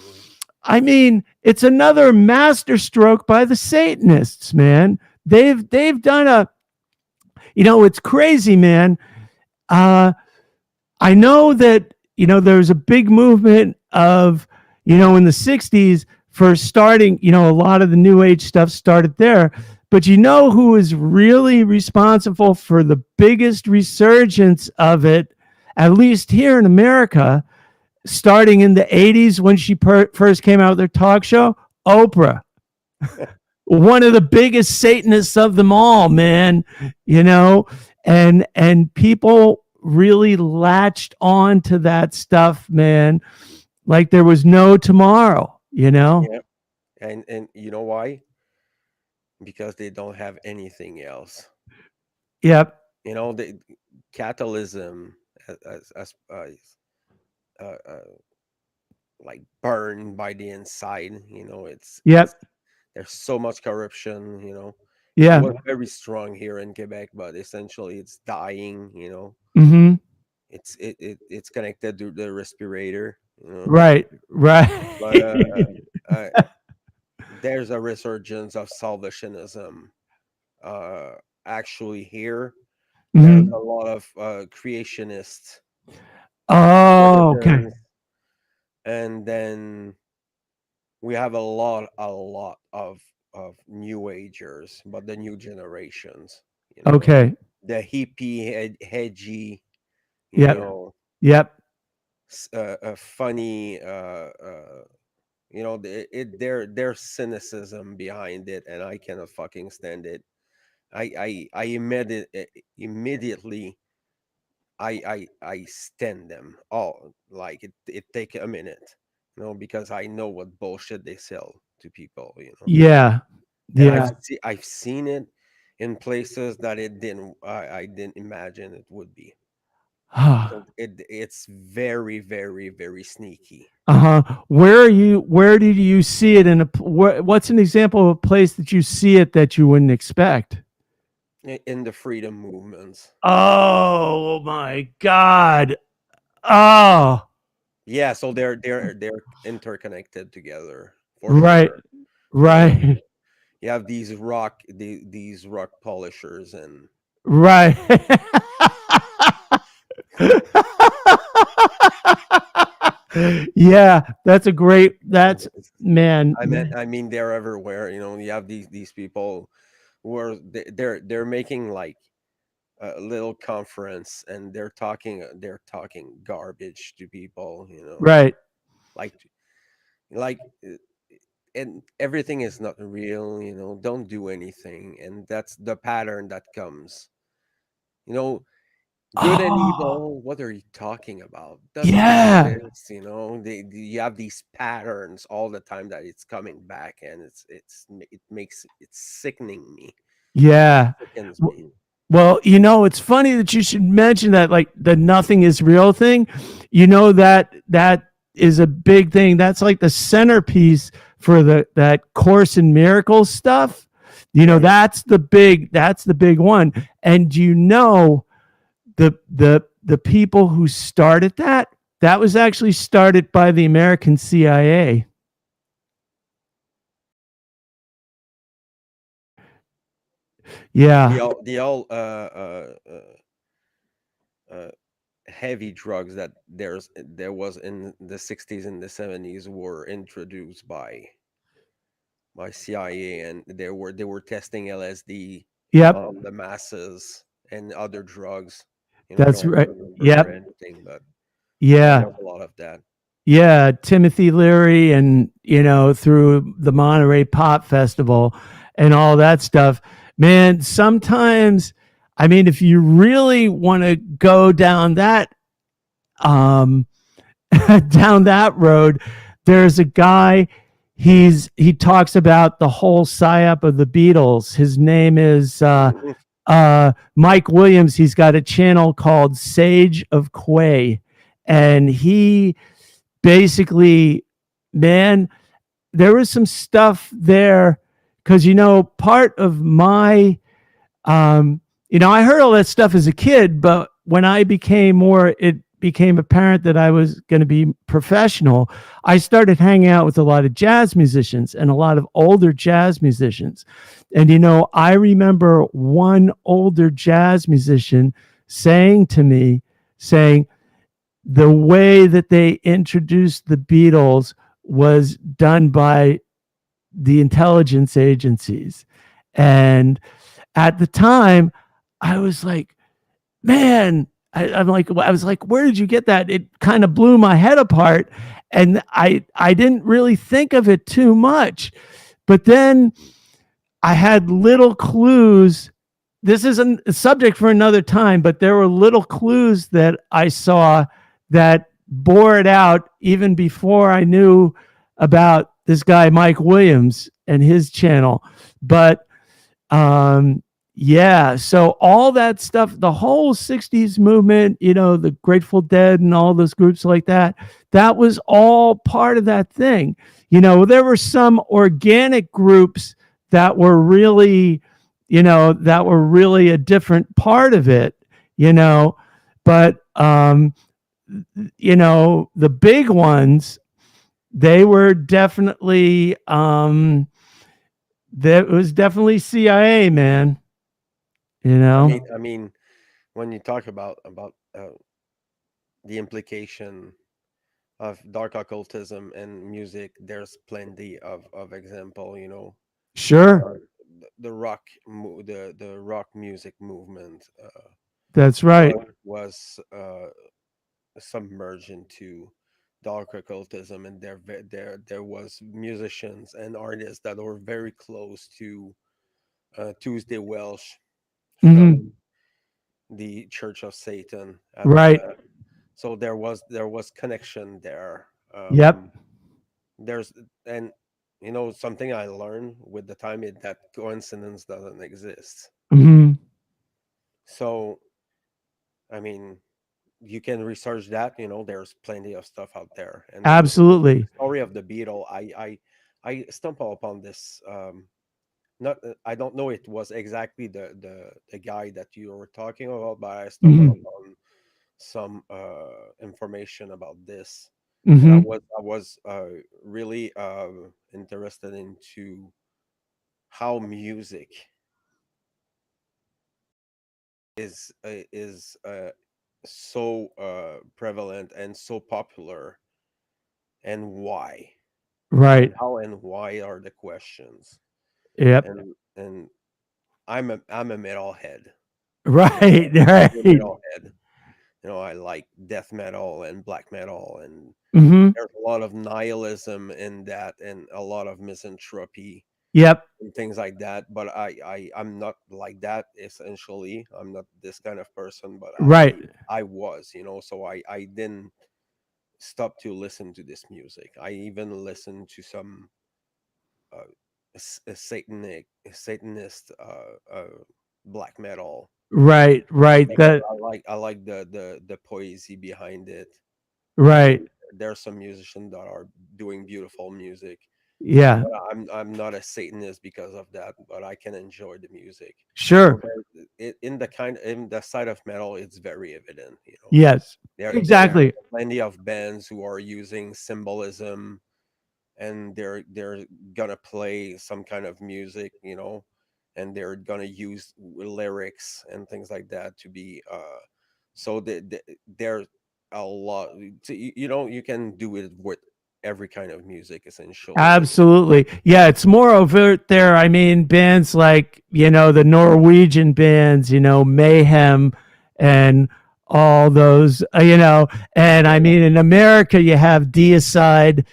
I mean, it's another masterstroke by the Satanists, man. They've done it's crazy, man. Uh, I know that there's a big movement of in the '60s for starting. A lot of the New Age stuff started there. But who is really responsible for the biggest resurgence of it, at least here in America, starting in the '80s when she first came out with her talk show? Oprah, one of the biggest Satanists of them all, man. You know, and people really latched on to that stuff, man, like there was no tomorrow. Yeah, and you know why? Because they don't have anything else. Yep. The capitalism as like burned by the inside. It's Yep. there's so much corruption. It Yeah. was very strong here in Quebec, but essentially it's dying. Mm-hmm. It's connected to the respirator. Right. But Right. uh, there's a resurgence of Salvationism uh, actually here. There's Mm-hmm. a lot of creationist Oh, okay. religions, and then we have a lot of new agers, but the new generations, you know, Okay. the hippie, hedgy, you Yep. know, Yep. funny, you know, their cynicism behind it, and I cannot fucking stand it. I immediately I stand them all. Like it take a minute, you know, because I know what bullshit they sell to people, you know. Yeah. And Yeah. I've seen it in places that I didn't imagine it would be. So it's very very very sneaky. Uh-huh. Where did you see it what's an example of a place that you see it that you wouldn't expect? In the freedom movements. Oh my God. Oh, Yeah, so they're interconnected together for right. sure. You know, Right. you have these rock polishers and Right. Yeah, that's it's- man. I mean they're everywhere. You know, you have these people who are they're making like a little conference, and they're talking garbage to people. You know, Right. like like and everything is not real. You know, don't do anything, and that's the pattern that comes. You know, good and Oh, evil, what are you talking about? Doesn't yeah. exist, you know. You have these patterns all the time that it's coming back, and it's sickening me. It Yeah. sickens W- me. Well, it's funny that you should mention that, like the nothing is real thing. That is a big thing. That's like the centerpiece for that Course in Miracles stuff. Right. That's the big one. And the people who started that was actually started by the American CIA. Yeah. The all uh, heavy drugs that there was in the 60s and the 70s were introduced by CIA, and they were testing LSD Yep. on the masses and other drugs. You know, I That's don't right. remember Yep. anything, but yeah, Yeah. there's a lot of that. Yeah, Timothy Leary, and through the Monterey Pop Festival and all that stuff. Man, sometimes, I mean, if you really want to go down um down that road, there's a guy, he talks about the whole psyop of the Beatles. His name is Mhm. Mike Williams. He's got a channel called Sage of Quay, and he basically, man, there was some stuff there because part of my I heard all that stuff as a kid, but when it became apparent that I was going to be professional, I started hanging out with a lot of jazz musicians and a lot of older jazz musicians. And I remember one older jazz musician saying to me, saying, the way that they introduced the Beatles was done by the intelligence agencies. And at the time, I was like, man, I was like, where did you get that? It kind of blew my head apart. And I didn't really think of it too much. But then I had little clues. This is a subject for another time, but there were little clues that I saw that bore it out even before I knew about this guy, Mike Williams, and his channel. But um, yeah, so all that stuff, the whole 60s movement, the Grateful Dead and all those groups like that was all part of that thing. There were some organic groups that were really, a different part of it, but the big ones, they were definitely that was definitely CIA, man. You know? I mean, when you talk about the implication of dark occultism and music, there's plenty of example. Sure. Uh, the rock music movement That's right. was submerged into dark occultism, and there was musicians and artists that were very close to Tuesday Welsh Hmm. from the Church of Satan at Right. so there was connection there. Yep. There's and something I learned with the time is that coincidence doesn't exist. Hmm. So I mean, you can research that. There's plenty of stuff out there, and the Absolutely. story of the beetle. I stumbled upon this. Not I don't know it was exactly the guy that you were talking about, but I stumbled Hmm. upon some information about this, and I Hmm. was I was really interested into how music is so prevalent and so popular, and why, and Right. how and why are the questions. Yep. And I'm a metalhead. Right. I'm a Right. metalhead. I like death metal and black metal, and Hmm. there's a lot of nihilism in that, and a lot of misanthropy Yep. and things like that. But I'm not like that. Essentially, I'm not this kind of person. But Right. I was, so I didn't stop to listen to this music. I even listened to some uh, satanist black metal, Right. Right. because That. I like the poesy behind it. Right. And there's some musicians that are doing beautiful music, Yeah. but I'm not a Satanist because of that. But I can enjoy the music. Sure. In the side of metal, it's very evident. Yes. There are Exactly. plenty of bands who are using symbolism, and they're gonna play some kind of music, and they're gonna use lyrics and things like that to be so there's a lot you can do it with every kind of music essentially. Absolutely. Yeah, it's more overt there. I mean, bands like, the Norwegian bands, Mayhem and all those, and I Yeah. mean, in America, you have Deicide,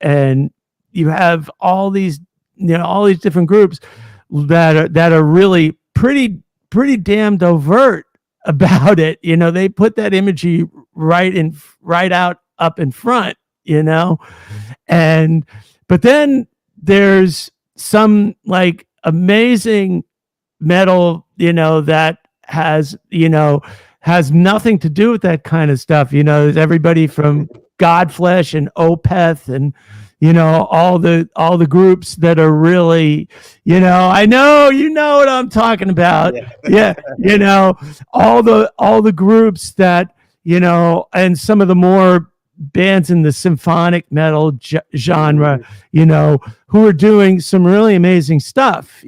and you have all these different groups that are really pretty damned overt about it. They put that imagery right out up in front, you know and but then there's some like amazing metal, that has nothing to do with that kind of stuff. There's everybody from Godflesh and Opeth and all the groups that are really, I know what I'm talking about. Yeah. Yeah, all the groups that, and some of the more bands in the symphonic metal genre, Mhm. who are doing some really amazing stuff,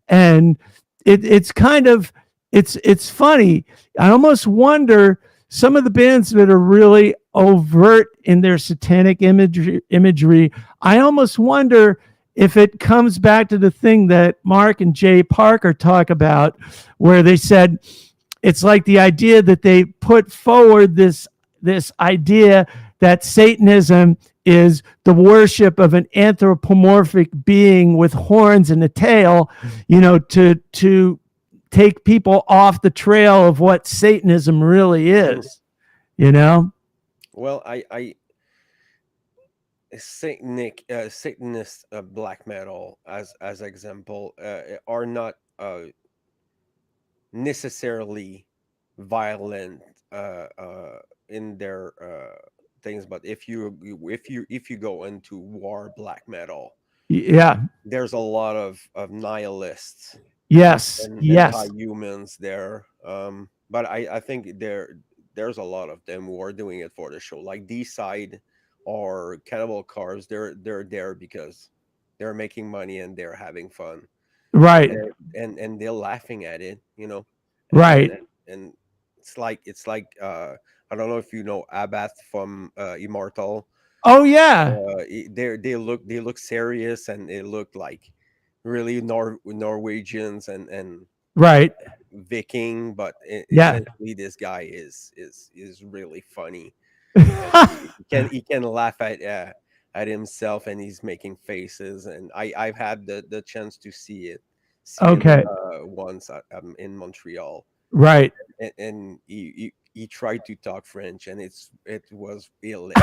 and it's kind of it's funny. I almost wonder some of the bands that are really overt in their satanic imagery. I almost wonder if it comes back to the thing that Mark and Jay Parker talk about, where they said it's like the idea that they put forward this idea that Satanism is the worship of an anthropomorphic being with horns and a tail, to take people off the trail of what Satanism really is, you know? Well, I satanist black metal as example are not necessarily violent in their things, but if you go into war black metal, Yeah. there's a lot of nihilists Yes. and Yes. anti-humans there. But I think there's a lot of them who are doing it for the show, like D side or Cannibal Cars. They're there because they're making money and they're having fun, and Right. they're laughing at it, and Right. and it's like I don't know if you know Abath from Immortal. Oh yeah. They look serious, and they look like really Norwegians and Right. Viking, but Yeah. essentially this guy is really funny. He can laugh at himself, and he's making faces. And I've had the chance to see him Okay. once in Montreal, Right. and he tried to talk French, and it was hilarious.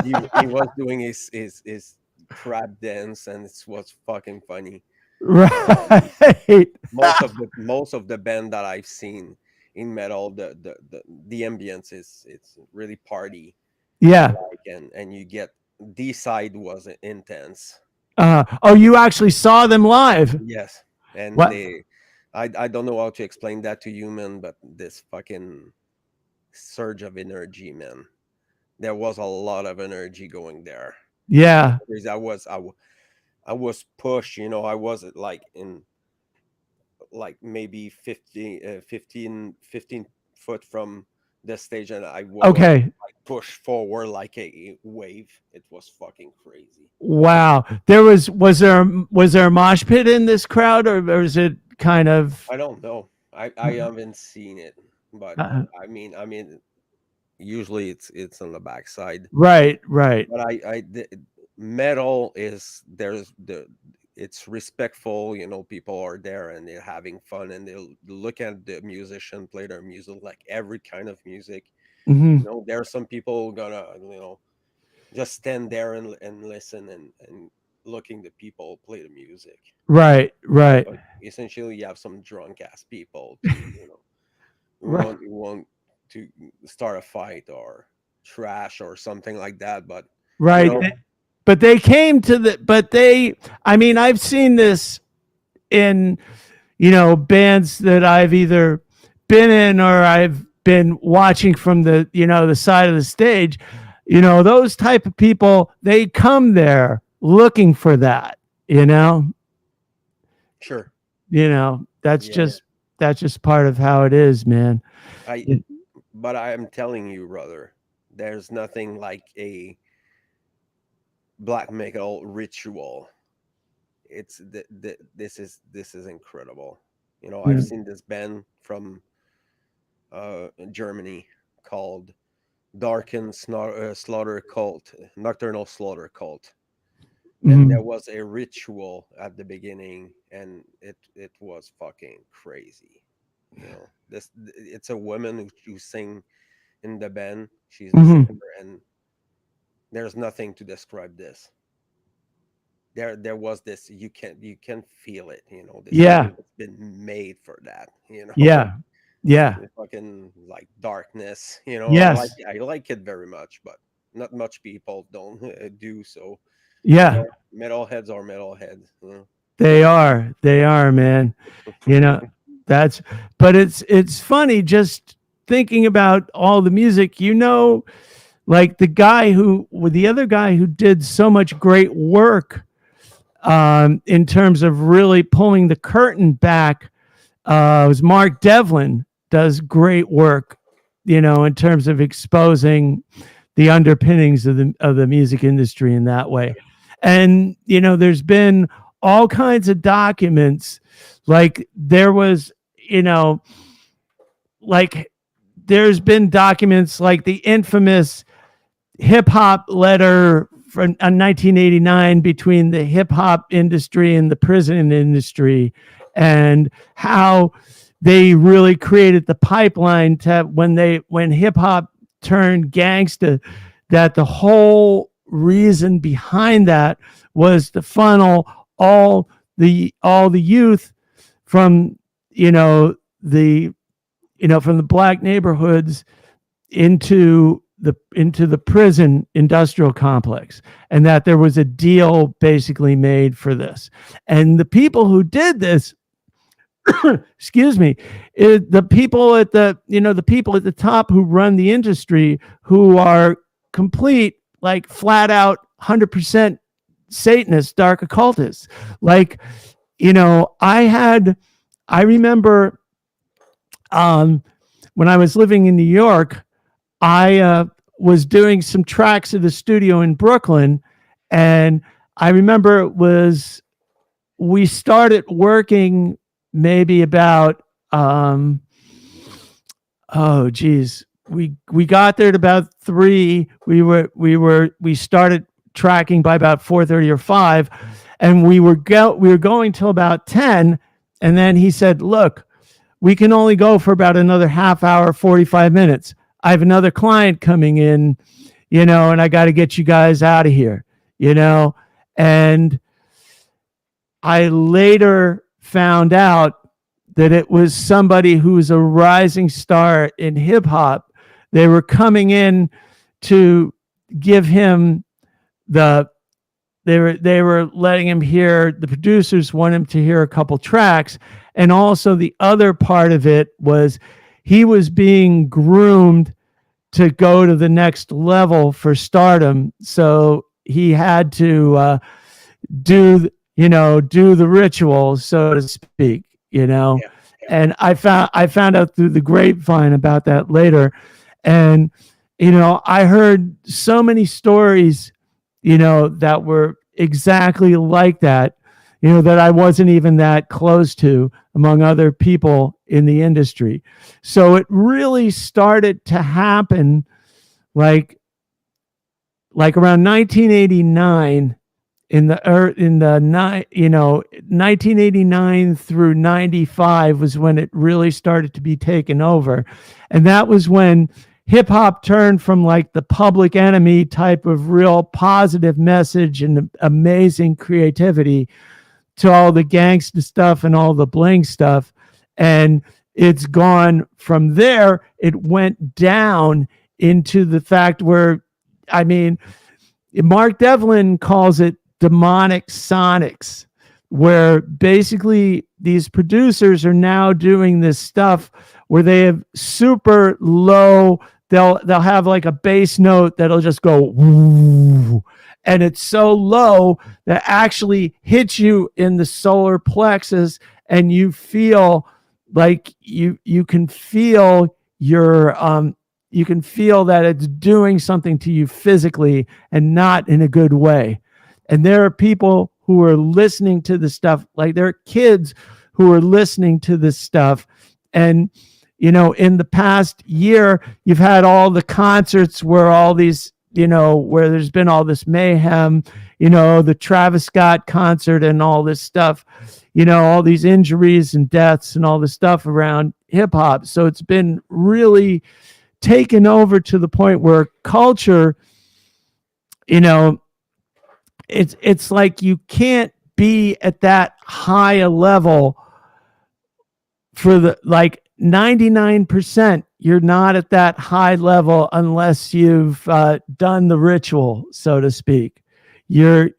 He was doing his crab dance, and it was fucking funny. Right. Most of the band that I've seen in metal, the ambience is it's really party Yeah. like, and you get D side was intense. Oh, you actually saw them live? Yes, and What? I don't know how to explain that to you, man, but this fucking surge of energy, man. There was a lot of energy going there. It was Yeah. crazy. I was pushed, I was like in like maybe 15 foot from the stage, and I was Okay. like pushed forward like a wave. It was fucking crazy. Wow. Was there a mosh pit in this crowd, or is it kind of I don't know. I haven't seen it, but uh, I mean, usually it's on the backside. right, right. But metal is there's the it's respectful. People are there and they're having fun, and they'll look at the musician play their music, like every kind of music. Hmm. There are some people gonna just stand there and listen, and looking the people play the music. Right, right, But essentially, you have some drunk ass people too, who right, want to start a fight or trash or something like that. But you right. know, But they came to the. But they. I mean, I've seen this in bands that I've either been in or I've been watching from the side of the stage. Those type of people, they come there looking for that. You know, sure, that's yeah, just part of how it is, man. I. But I am telling you, brother, there's nothing like a black metal ritual. This is incredible. I've Mm. seen this band from Germany called Darken Slaughter Cult, Nocturnal Slaughter Cult, and there Mhm. was a ritual at the beginning, and it was fucking crazy. This it's a woman who sing in the band. She's the Mhm. singer, and there's nothing to describe this. There was this, you can feel it. This Yeah. music has been made for that. Yeah. Yeah. The fucking like darkness. I like Yes. I like it very much, but not much people don't do so. Yeah. Metalheads are metalheads. They are. They are, man. You know, that's but it's funny just thinking about all the music, like the other guy who did so much great work in terms of really pulling the curtain back was Mark Devlin. Does great work, in terms of exposing the underpinnings of the music industry in that way. And there's been all kinds of documents, like there was, like there's been documents like the infamous hip hop letter from 1989 between the hip hop industry and the prison industry, and how they really created the pipeline to when hip hop turned gangsta, that the whole reason behind that was to funnel all the youth from the from the black neighborhoods into the prison industrial complex, and that there was a deal basically made for this. And the people who did this, excuse me, the people at the top who run the industry, who are complete, like flat out 100% Satanists, dark occultists. Like, I remember when I was living in New York, I was doing some tracks at the studio in Brooklyn, and I remember we started working maybe about oh geez, we got there at about 3. We started tracking by about 4:30 or 5, and we were going till about 10, and then he said, "Look, we can only go for about another half hour, 45 minutes. I have another client coming in, and I got to get you guys out of here, and I later found out that it was somebody who was a rising star in hip hop. They were coming in to give him they were letting him hear, the producers want him to hear a couple tracks. And also the other part of it was he was being groomed to go to the next level for stardom. So he had to do the ritual, so to speak, Yeah. And I found out through the grapevine about that later. And, I heard so many stories, that were exactly like that, that I wasn't even that close to among other people in the industry. So it really started to happen like around 1989 in the 1989 through 95 was when it really started to be taken over. And that was when hip hop turned from like the Public Enemy type of real positive message and amazing creativity to all the gangsta stuff and all the bling stuff. And it's gone from there. It went down into the fact where, I mean, Mark Devlin calls it demonic sonics, where basically these producers are now doing this stuff where they have super low, they'll have like a bass note that'll just go woo, and it's so low that actually hits you in the solar plexus, and you feel like you can feel your you can feel that it's doing something to you physically and not in a good way. And there are people who are listening to this stuff, like there are kids who are listening to this stuff. And, in the past year, you've had all the concerts where all these, where there's been all this mayhem, the Travis Scott concert and all this stuff, all these injuries and deaths and all this stuff around hip hop. So it's been really taken over to the point where culture, it's like you can't be at that high a level for the 99%. You're not at that high level unless you've done the ritual, so to speak. There's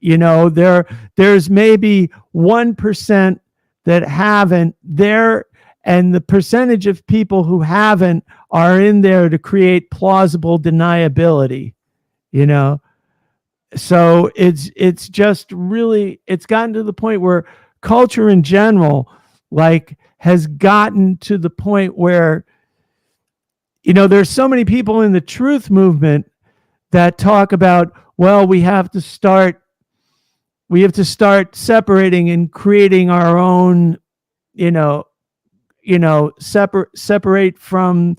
maybe 1% that haven't there, and the percentage of people who haven't are in there to create plausible deniability, So it's just really, it's gotten to the point where culture in general, has gotten to the point where, there's so many people in the truth movement that talk about, well, we have to start separating and creating our own, separate from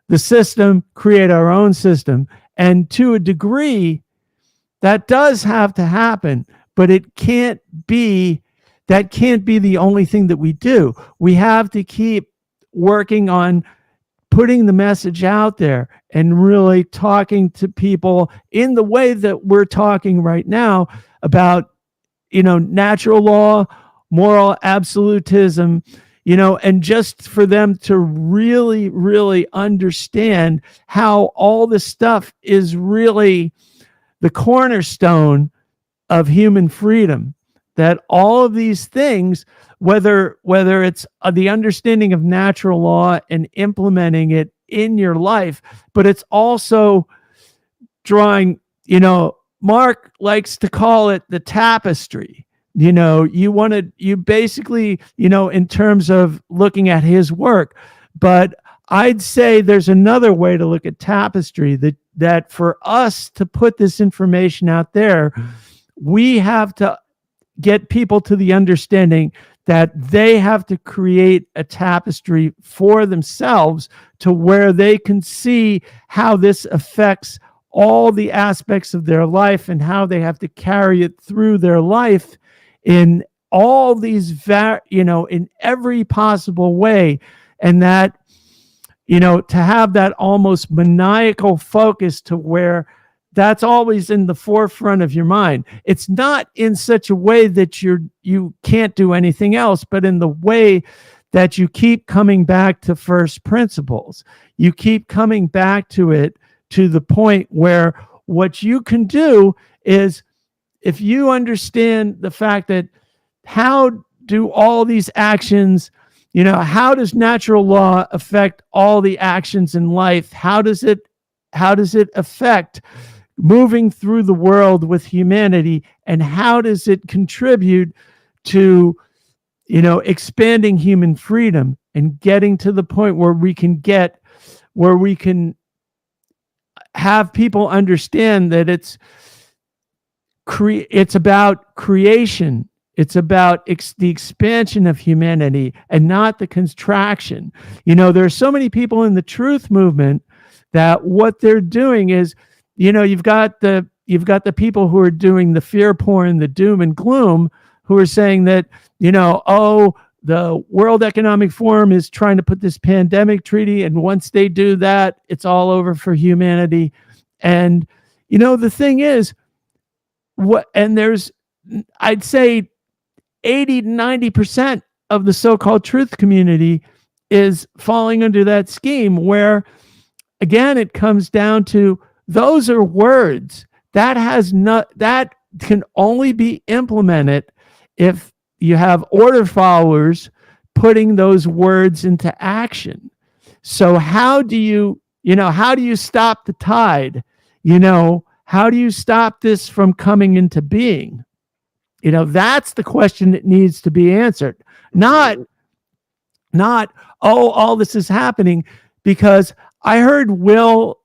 the system, create our own system. And to a degree, that does have to happen, but that can't be the only thing that we do. We have to keep working on putting the message out there and really talking to people in the way that we're talking right now about, natural law, moral absolutism, and just for them to really, really understand how all this stuff is really the cornerstone of human freedom. That all of these things, whether it's the understanding of natural law and implementing it in your life, but it's also drawing, Mark likes to call it the tapestry. You basically, in terms of looking at his work, but I'd say there's another way to look at tapestry, that for us to put this information out there, we have to get people to the understanding that they have to create a tapestry for themselves, to where they can see how this affects all the aspects of their life, and how they have to carry it through their life in all these in every possible way. And that, to have that almost maniacal focus, to where that's always in the forefront of your mind. It's not in such a way that you can't do anything else, but in the way that you keep coming back to first principles. You keep coming back to it, to the point where what you can do is, if you understand the fact that, how do all these actions, how does natural law affect all the actions in life? How does it affect moving through the world with humanity, and how does it contribute to, expanding human freedom, and getting to the point where we can have people understand that it's about creation. It's about the expansion of humanity, and not the contraction. There are so many people in the truth movement that what they're doing is, you've got the people who are doing the fear porn, the doom and gloom, who are saying that, oh, the World Economic Forum is trying to put this pandemic treaty, and once they do that, it's all over for humanity. And the thing is, I'd say 80 to 90% of the so-called truth community is falling under that scheme, where, again, it comes down to, those are words that can only be implemented if you have order followers putting those words into action. So how do you stop the tide? How do you stop this from coming into being? That's the question that needs to be answered. Not, oh, all this is happening because I heard Will,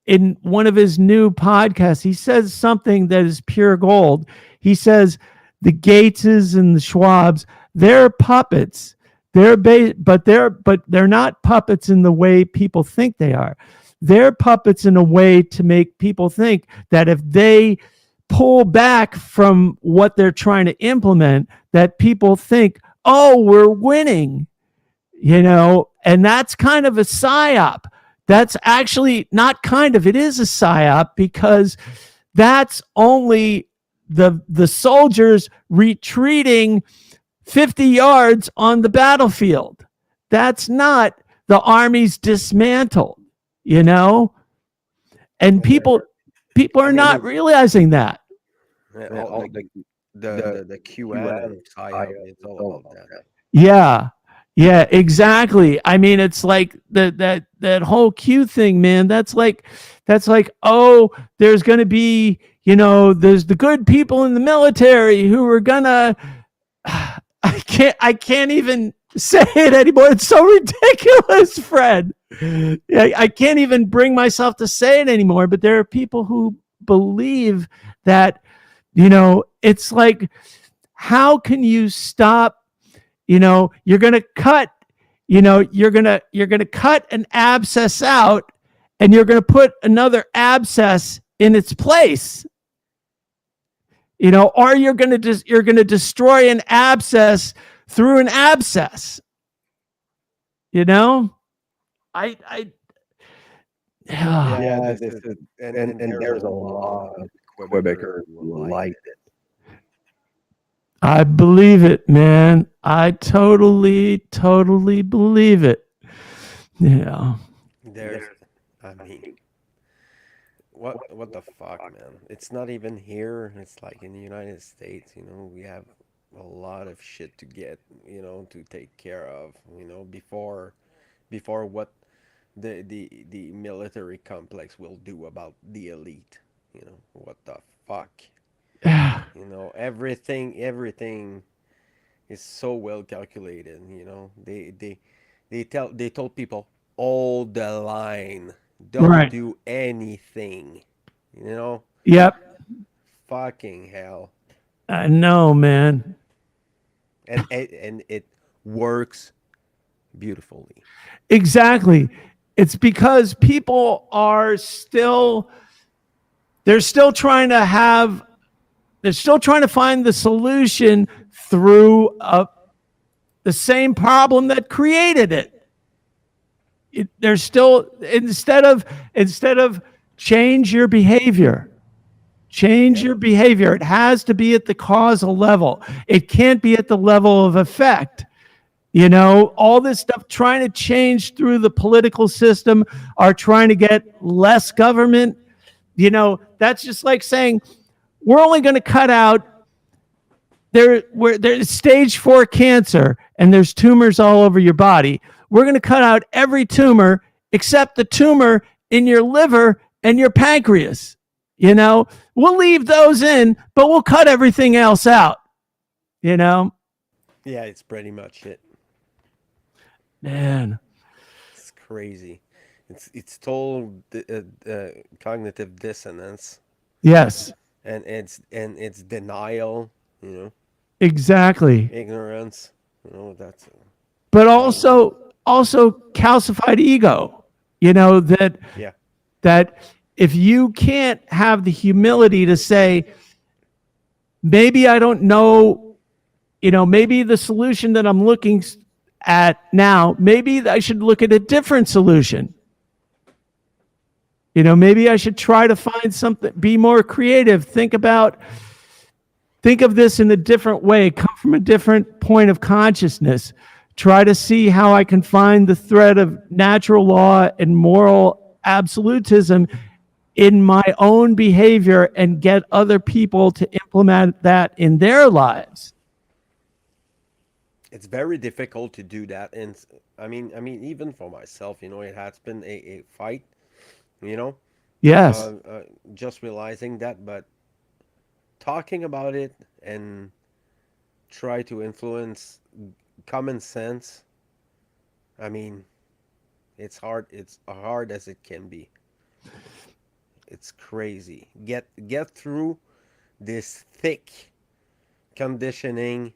in one of his new podcasts, he says something that is pure gold. He says the Gateses and the Schwabs, they're puppets. But they're not puppets in the way people think they are. They're puppets in a way to make people think that if they pull back from what they're trying to implement, that people think, oh, we're winning, and that's kind of a psyop. That's actually not kind of, it is a psyop, because that's only the soldiers retreating 50 yards on the battlefield. That's not the army's dismantled, and people are not realizing that. Like the QN psyop, it's all about that. Yeah. Yeah, exactly. I mean, it's like that whole Q thing, man. That's like, oh, there's going to be, there's the good people in the military who are gonna. I can't even say it anymore. It's so ridiculous, Fred. I can't even bring myself to say it anymore. But there are people who believe that, it's like, how can you stop? You're going to cut, you're going to cut an abscess out, and you're going to put another abscess in its place. Or you're going to destroy an abscess through an abscess. I Yeah, this is, and there's a lot of Quebecers who like it. I believe it, man. I totally believe it. Yeah. There's, I mean, what the fuck, man? It's not even here. It's like in the United States, we have a lot of shit to get, to take care of, before what the military complex will do about the elite. What the fuck? Everything is so well calculated. They told people, hold the line. Don't Right. do anything. You know? Yep. Fucking hell. I know, man. And it works beautifully. Exactly. It's because people are still, they're still trying to have, they're still trying to find the solution through the same problem that created it. They're still, instead of change your behavior, change Yeah. your behavior. It has to be at the causal level. It can't be at the level of effect. You know, all this stuff trying to change through the political system, are trying to get less government. You know, that's just like saying we're only going to cut out where there's stage 4 cancer and there's tumors all over your body. We're going to cut out every tumor except the tumor in your liver and your pancreas. You know, we'll leave those in, but we'll cut everything else out. You know, Yeah, it's pretty much it. man. It's crazy. It's total cognitive dissonance, Yes, and it's denial. You know, exactly. ignorance. You know, that's But all. also calcified ego. You know, Yeah. that if you can't have the humility to say, maybe I don't know, you know, maybe the solution that I'm looking at now, maybe I should look at a different solution. You know, maybe I should try to find something, be more creative, think of this in a different way, come from a different point of consciousness, try to see how I can find the thread of natural law and moral absolutism in my own behavior and get other people to implement that in their lives. It's very difficult to do that, and I mean, even for myself, it has been a fight. You know, Yes. just realizing that, but talking about it and try to influence common sense. I mean, it's hard. It's hard as it can be. It's crazy. Get through this thick conditioning,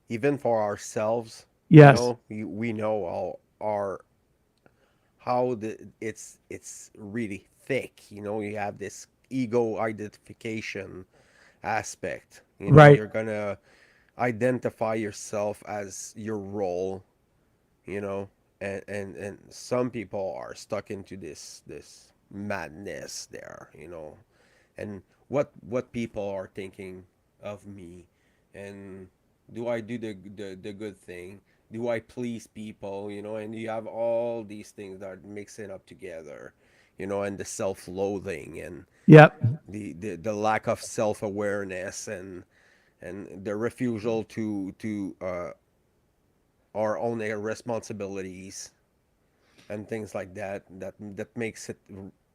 even for ourselves. Yes. We know how it's really thick. You have this ego identification aspect. Right. You're gonna identify yourself as your role. You know, and some people are stuck into this madness there. And what people are thinking of me, and do I do the good thing, do I please people, and you have all these things that are mixing up together, and the self-loathing, and Yep. the lack of self-awareness, and the refusal to our own responsibilities, and things like that makes it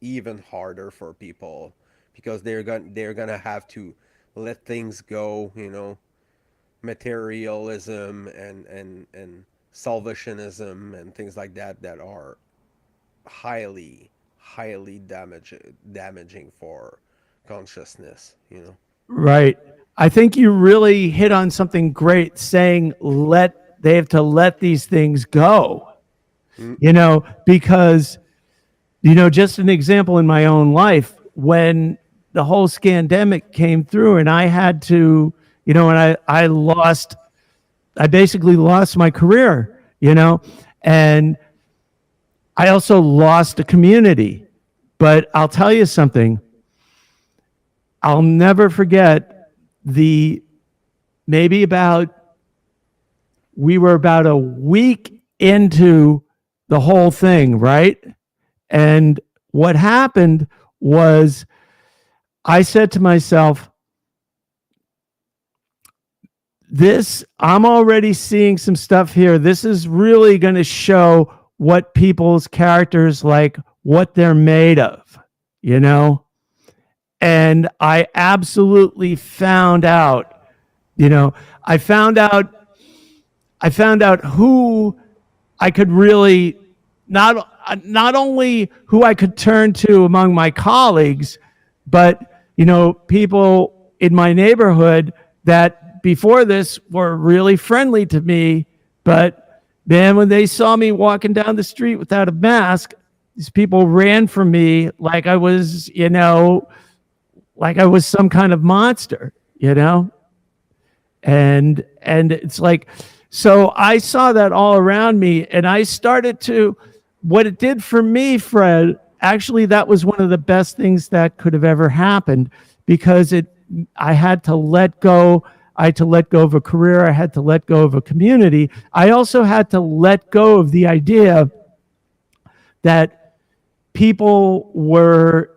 even harder for people, because they're gonna have to let things go, materialism and salvationism and things like that are highly damaging for consciousness. Right. I think you really hit on something great saying they have to let these things go. Mm, Because just an example in my own life, when the whole scandemic came through and I had to, and I basically lost my career, and I also lost a community. But I'll tell you something, I'll never forget the maybe about, we were about a week into the whole thing, right? And what happened was I said to myself, I'm already seeing some stuff here. This is really going to show what people's characters like, what they're made of, you know? And I absolutely found out, you know, I found out I found out who I could really not only who I could turn to among my colleagues, but people in my neighborhood that before this were really friendly to me, but then when they saw me walking down the street without a mask, these people ran from me like I was, like I was some kind of monster, and it's like, so I saw that all around me, and I started to, what it did for me, Fred, actually that was one of the best things that could have ever happened, because I had to let go. I had to let go of a career. I had to let go of a community. I also had to let go of the idea that people were,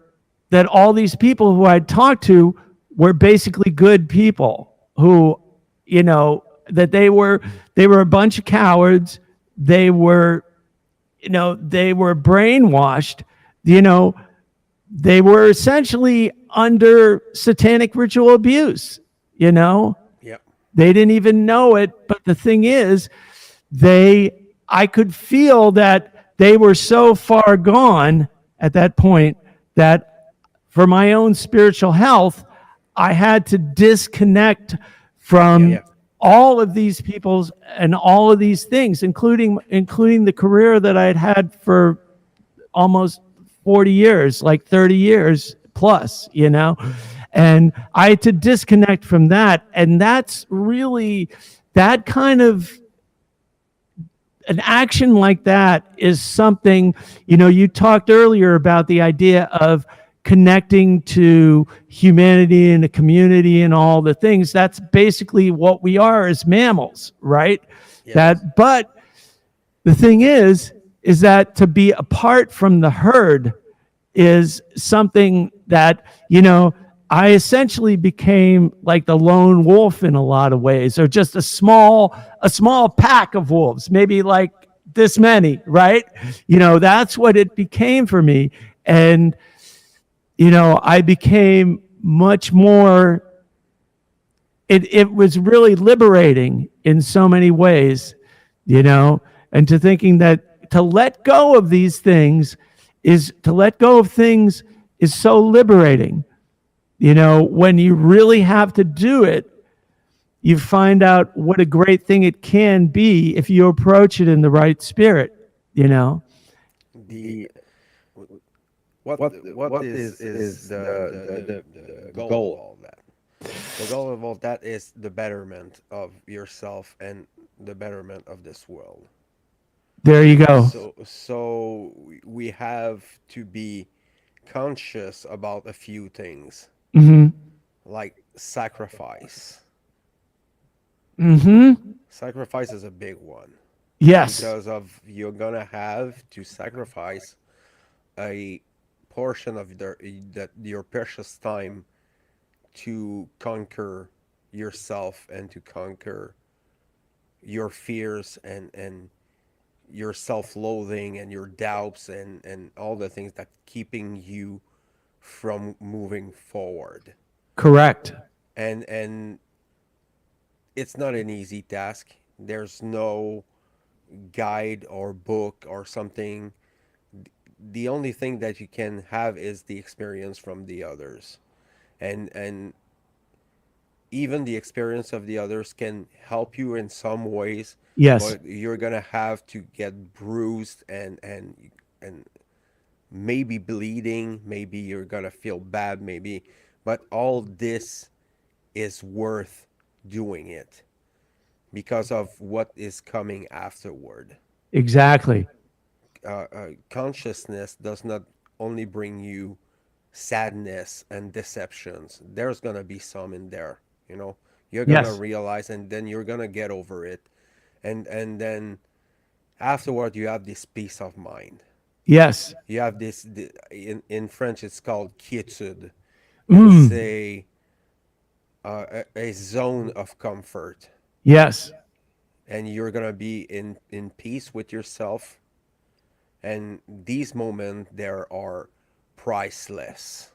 that all these people who I'd talked to were basically good people who, that they were a bunch of cowards. They were, they were brainwashed. You know, they were essentially under satanic ritual abuse. You know, Yep. they didn't even know it. But the thing is, I could feel that they were so far gone at that point that for my own spiritual health, I had to disconnect Yeah. from all of these people's and all of these things, including the career that I had had for almost 40 years, like 30 years plus, and I had to disconnect from that. And that's really, that kind of, an action like that is something, you talked earlier about the idea of connecting to humanity and the community and all the things. That's basically what we are as mammals, right? Yes. But the thing is that to be apart from the herd is something that, I essentially became like the lone wolf in a lot of ways, or just a small pack of wolves, maybe like this many, right? That's what it became for me. And, I became much more, it was really liberating in so many ways, and to thinking that to let go of these things is to let go of things is so liberating. When you really have to do it, you find out what a great thing it can be if you approach it in the right spirit, you know? The what is the goal of all that? The goal of all that is the betterment of yourself and the betterment of this world. There you go. So we have to be conscious about a few things, Mm-hmm. like sacrifice. Mm-hmm. Sacrifice is a big one Yes. because of you're gonna have to sacrifice a portion of that your precious time to conquer yourself and to conquer your fears and your self-loathing and your doubts and all the things that keeping you from moving forward. Correct. And it's not an easy task. There's no guide or book or something. The only thing that you can have is the experience from the others. And even the experience of the others can help you in some ways, Yes. but you're gonna have to get bruised and maybe bleeding, maybe you're gonna feel bad, maybe, but all this is worth doing it because of what is coming afterward. Exactly. Consciousness does not only bring you sadness and deceptions. There's gonna be some in there, you know. You're gonna Yes. realize, and then you're gonna get over it, and then afterward you have this peace of mind. Yes. You have this in French it's called quiétude. It's Mm. a zone of comfort, Yes. and you're gonna be in peace with yourself. And these moments there are priceless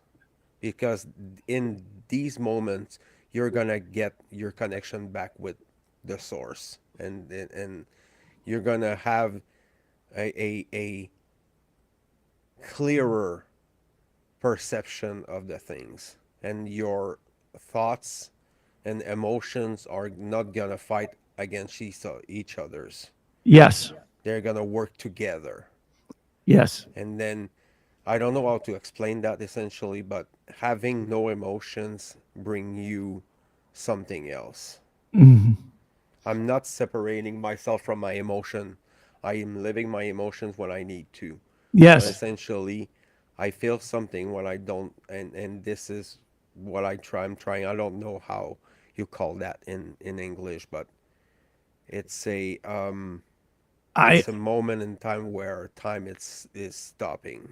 because in these moments you're gonna get your connection back with the source, and you're gonna have a clearer perception of the things, and your thoughts and emotions are not gonna fight against each other's. Yes. They're gonna work together. Yes. And then I don't know how to explain that essentially, but having no emotions bring you something else. Mhm. I'm not separating myself from my emotion. I am living my emotions when I need to. But Yes. essentially, I feel something when I don't, and this is what I'm trying. I don't know how you call that in English, but it's I it's a moment in time where time is stopping,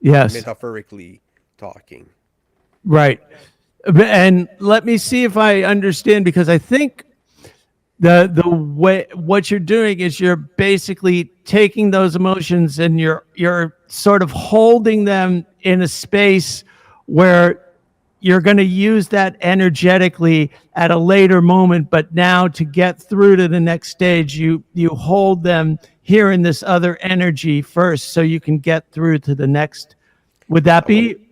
yes. metaphorically talking. Right. And let me see if I understand, because I think the way what you're doing is you're basically taking those emotions and you're sort of holding them in a space where you're going to use that energetically at a later moment, but now to get through to the next stage, you hold them here in this other energy first so you can get through to the next. I would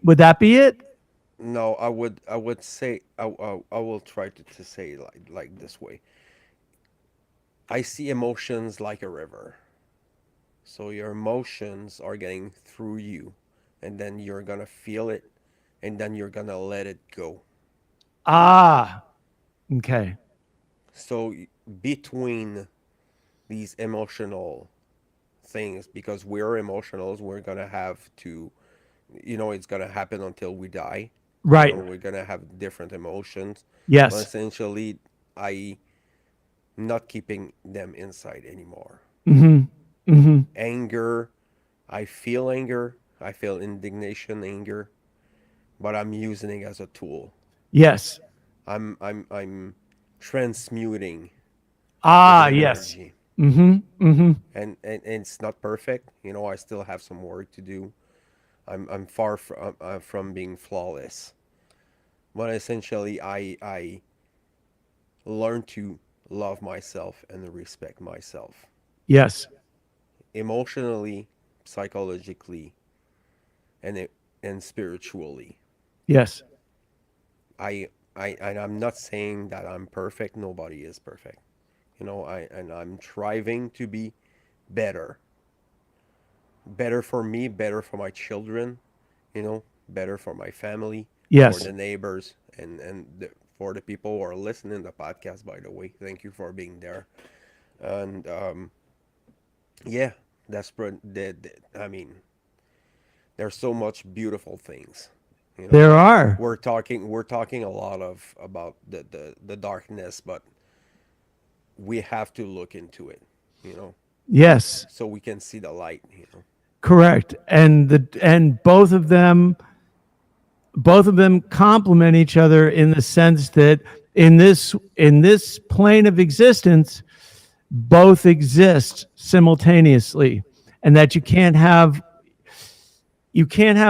Would that be it? no, I would say I will try to say it like this way. I see emotions like a river. So your emotions are getting through you, and then you're gonna feel it, and then you're gonna let it go. Ah, okay. So between these emotional things, because we're emotionals, we're gonna have to, it's gonna happen until we die. Right. We're gonna have different emotions, but Yes. essentially, I not keeping them inside anymore. Mhm. Mhm. Anger, I feel anger, I feel indignation, anger, but I'm using it as a tool. Yes. I'm transmuting this Ah, yes. energy, Mhm. Mhm. and it's not perfect. I still have some work to do. I'm far from being flawless, but essentially, I learn to love myself and respect myself Yes. emotionally, psychologically, and spiritually. Yes. I and I'm not saying that I'm perfect. Nobody is perfect. I'm striving to be better, better for me, better for my children, better for my family, for Yes. the neighbors, for the people who are listening to the podcast. By the way, thank you for being there. And yeah, I mean, there's so much beautiful things. You know, There are. we're talking a lot of about the darkness, but we have to look into it. You know, Yes. so we can see the light. Correct. And both of them complement each other in the sense that in this plane of existence, both exist simultaneously, and that you can't have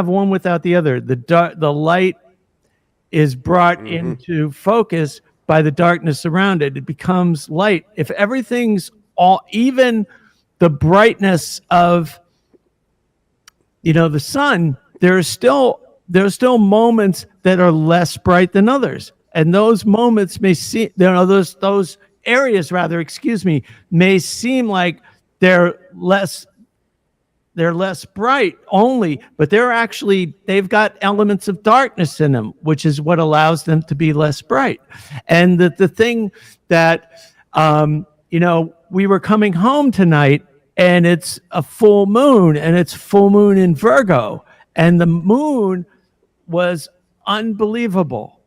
one without the other. The light is brought Mm-hmm. into focus by the darkness around it. It becomes light. If everything's all, even the brightness of the sun, there's still moments that are less bright than others, and those moments may seem, those areas, rather, excuse me, may seem like they're less they're less bright only, but they've got elements of darkness in them, which is what allows them to be less bright. And the thing that we were coming home tonight, and it's a full moon, and it's full moon in Virgo, and the moon was unbelievable.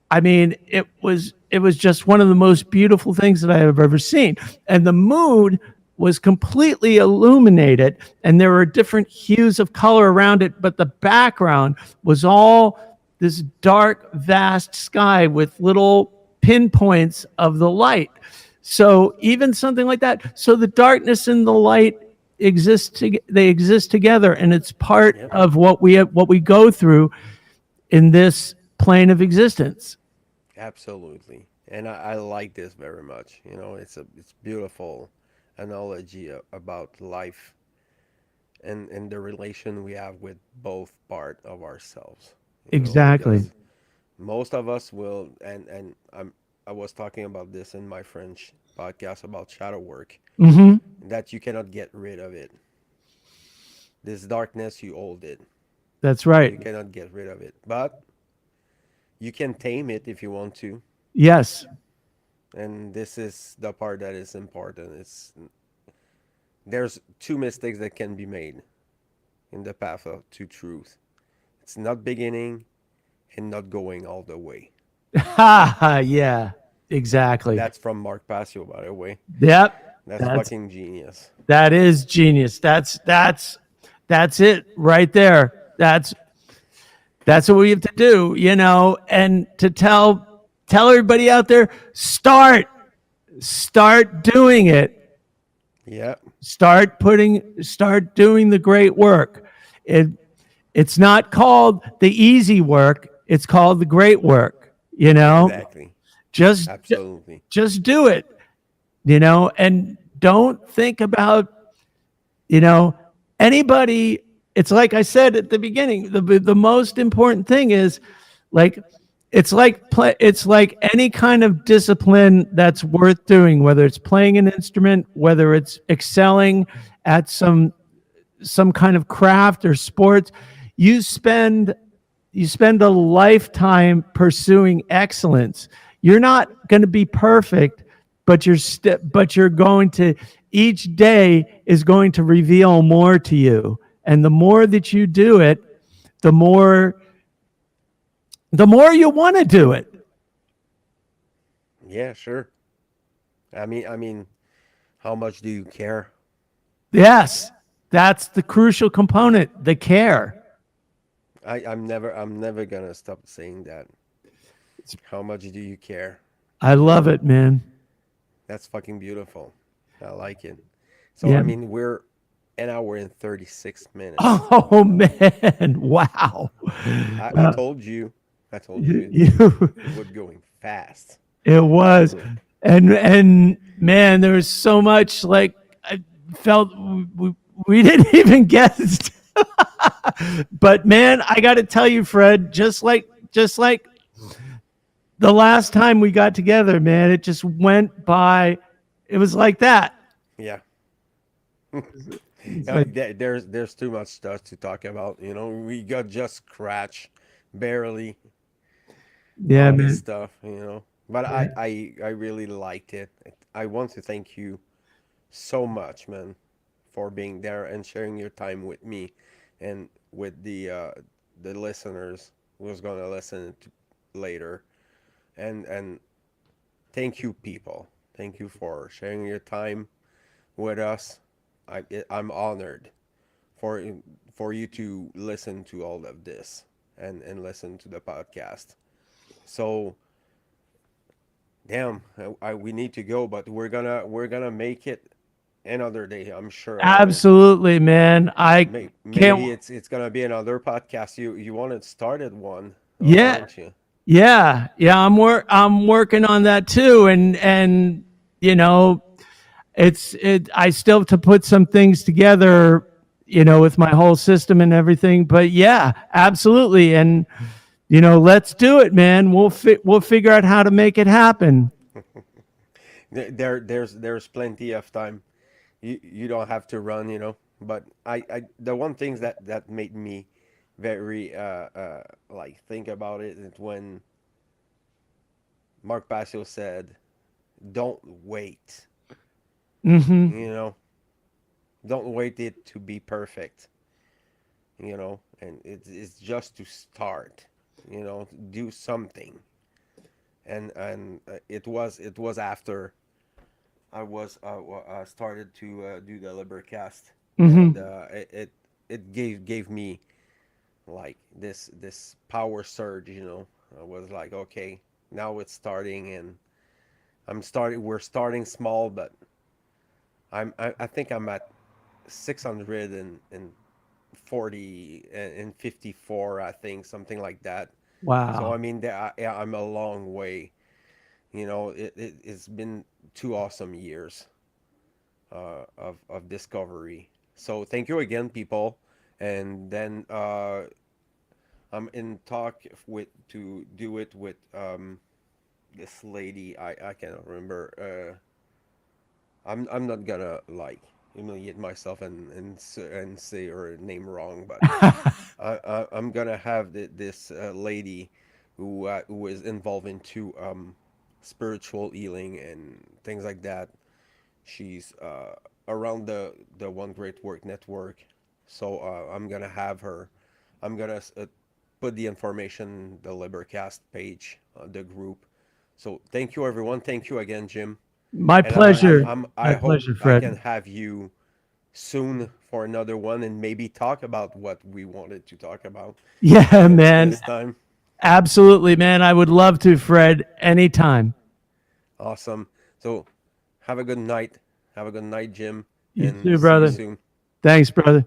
I mean, it was just one of the most beautiful things that I have ever seen. And the moon was completely illuminated, and there were different hues of color around it, but the background was all this dark, vast sky with little pinpoints of the light. So even something like that. So the darkness and the light they exist together, and it's part Yep. of what we go through in this plane of existence. Absolutely. And I like this very much. It's beautiful. analogy about life and the relation we have with both part of ourselves, Exactly. because most of us will, I was talking about this in my French podcast about shadow work, Hmm. that you cannot get rid of it. This darkness, you hold it. That's right. You cannot get rid of it, but you can tame it if you want to. Yes. And this is the part that is important. It's there's two mistakes that can be made in the path to truth. It's not beginning and not going all the way. Ha, yeah. Exactly. That's from Mark Passio, by the way. Yep. That's That's fucking genius. that is genius. That's it right there. That's what we have to do, and to tell everybody out there, start doing it. Yeah, Start doing the great work. It it's not called the easy work, it's called the great work, exactly. just Absolutely. just do it, and don't think about, you know anybody. It's like I said at the beginning, the most important thing is, like, it's like any kind of discipline that's worth doing, whether it's playing an instrument, whether it's excelling at some kind of craft or sports. You spend you spend a lifetime pursuing excellence. You're not going to be perfect, but you're going to, each day is going to reveal more to you. And the more that you do it, the more the more you want to do it. Yeah, sure. I mean, how much do you care? Yes, that's the crucial component, the care. I'm never gonna stop saying that. How much do you care? I love it, man. That's fucking beautiful. I like it. So Yeah. I mean, we're an hour and 36 minutes. Oh man, wow. I Uh, told you, I told you, you, you it would going fast. It was, and man, there was so much, like, I felt we didn't even guess. But man, I got to tell you, Fred, just like the last time we got together, man, it just went by. It was like that. Yeah. It's like, There's too much stuff to talk about. We got just scratch, barely yeah, on this man. stuff. But I Yeah. I I really liked it. I want to thank you so much, man, for being there and sharing your time with me and with the listeners who's gonna listen to later. And thank you, people. Thank you for sharing your time with us. I'm honored for for you to listen to all of this and listen to the podcast. So, damn, we need to go, but we're gonna make it another day. I'm sure about it. Absolutely, man. I can't. Maybe it's gonna be another podcast. You wanted started one, Yeah, aren't you? yeah. I'm working on that too, and you know, I still have to put some things together, with my whole system and everything. But yeah, absolutely. And let's do it, man. We'll figure out how to make it happen. There's plenty of time. You don't have to run, But the one things that made me very like think about it is when Mark Passio said, "Don't wait," Hmm. you know, don't wait it to be perfect, and it's just to start, do something. And it was after I started to do the LIBERcast, and Hmm. it gave me like this power surge. I was like, okay, now it's starting, and we're starting small, but I think I'm at 640 and 54, I think, something like that. So I Wow. mean, yeah, I'm a long way. It's been 2 awesome years of discovery. So thank you again, people. And then I'm in talk with to do it with this lady. I cannot remember. I'm not gonna like humiliate myself and say her name wrong, but I'm gonna have this lady who is involved into spiritual healing and things like that. She's around the One Great Work Network, so I'm gonna have her. I'm gonna put the information, the LIBERcast page, the group. So thank you, everyone. Thank you again, Jim. My And pleasure. I My hope pleasure, I can Fred. have you soon for another one and maybe talk about what we wanted to talk about Yeah, man. this time. Absolutely, man. I would love to, Fred, anytime. Awesome. So have a good night. Have a good night, Jim, You and too, see you brother. soon. Thanks, brother.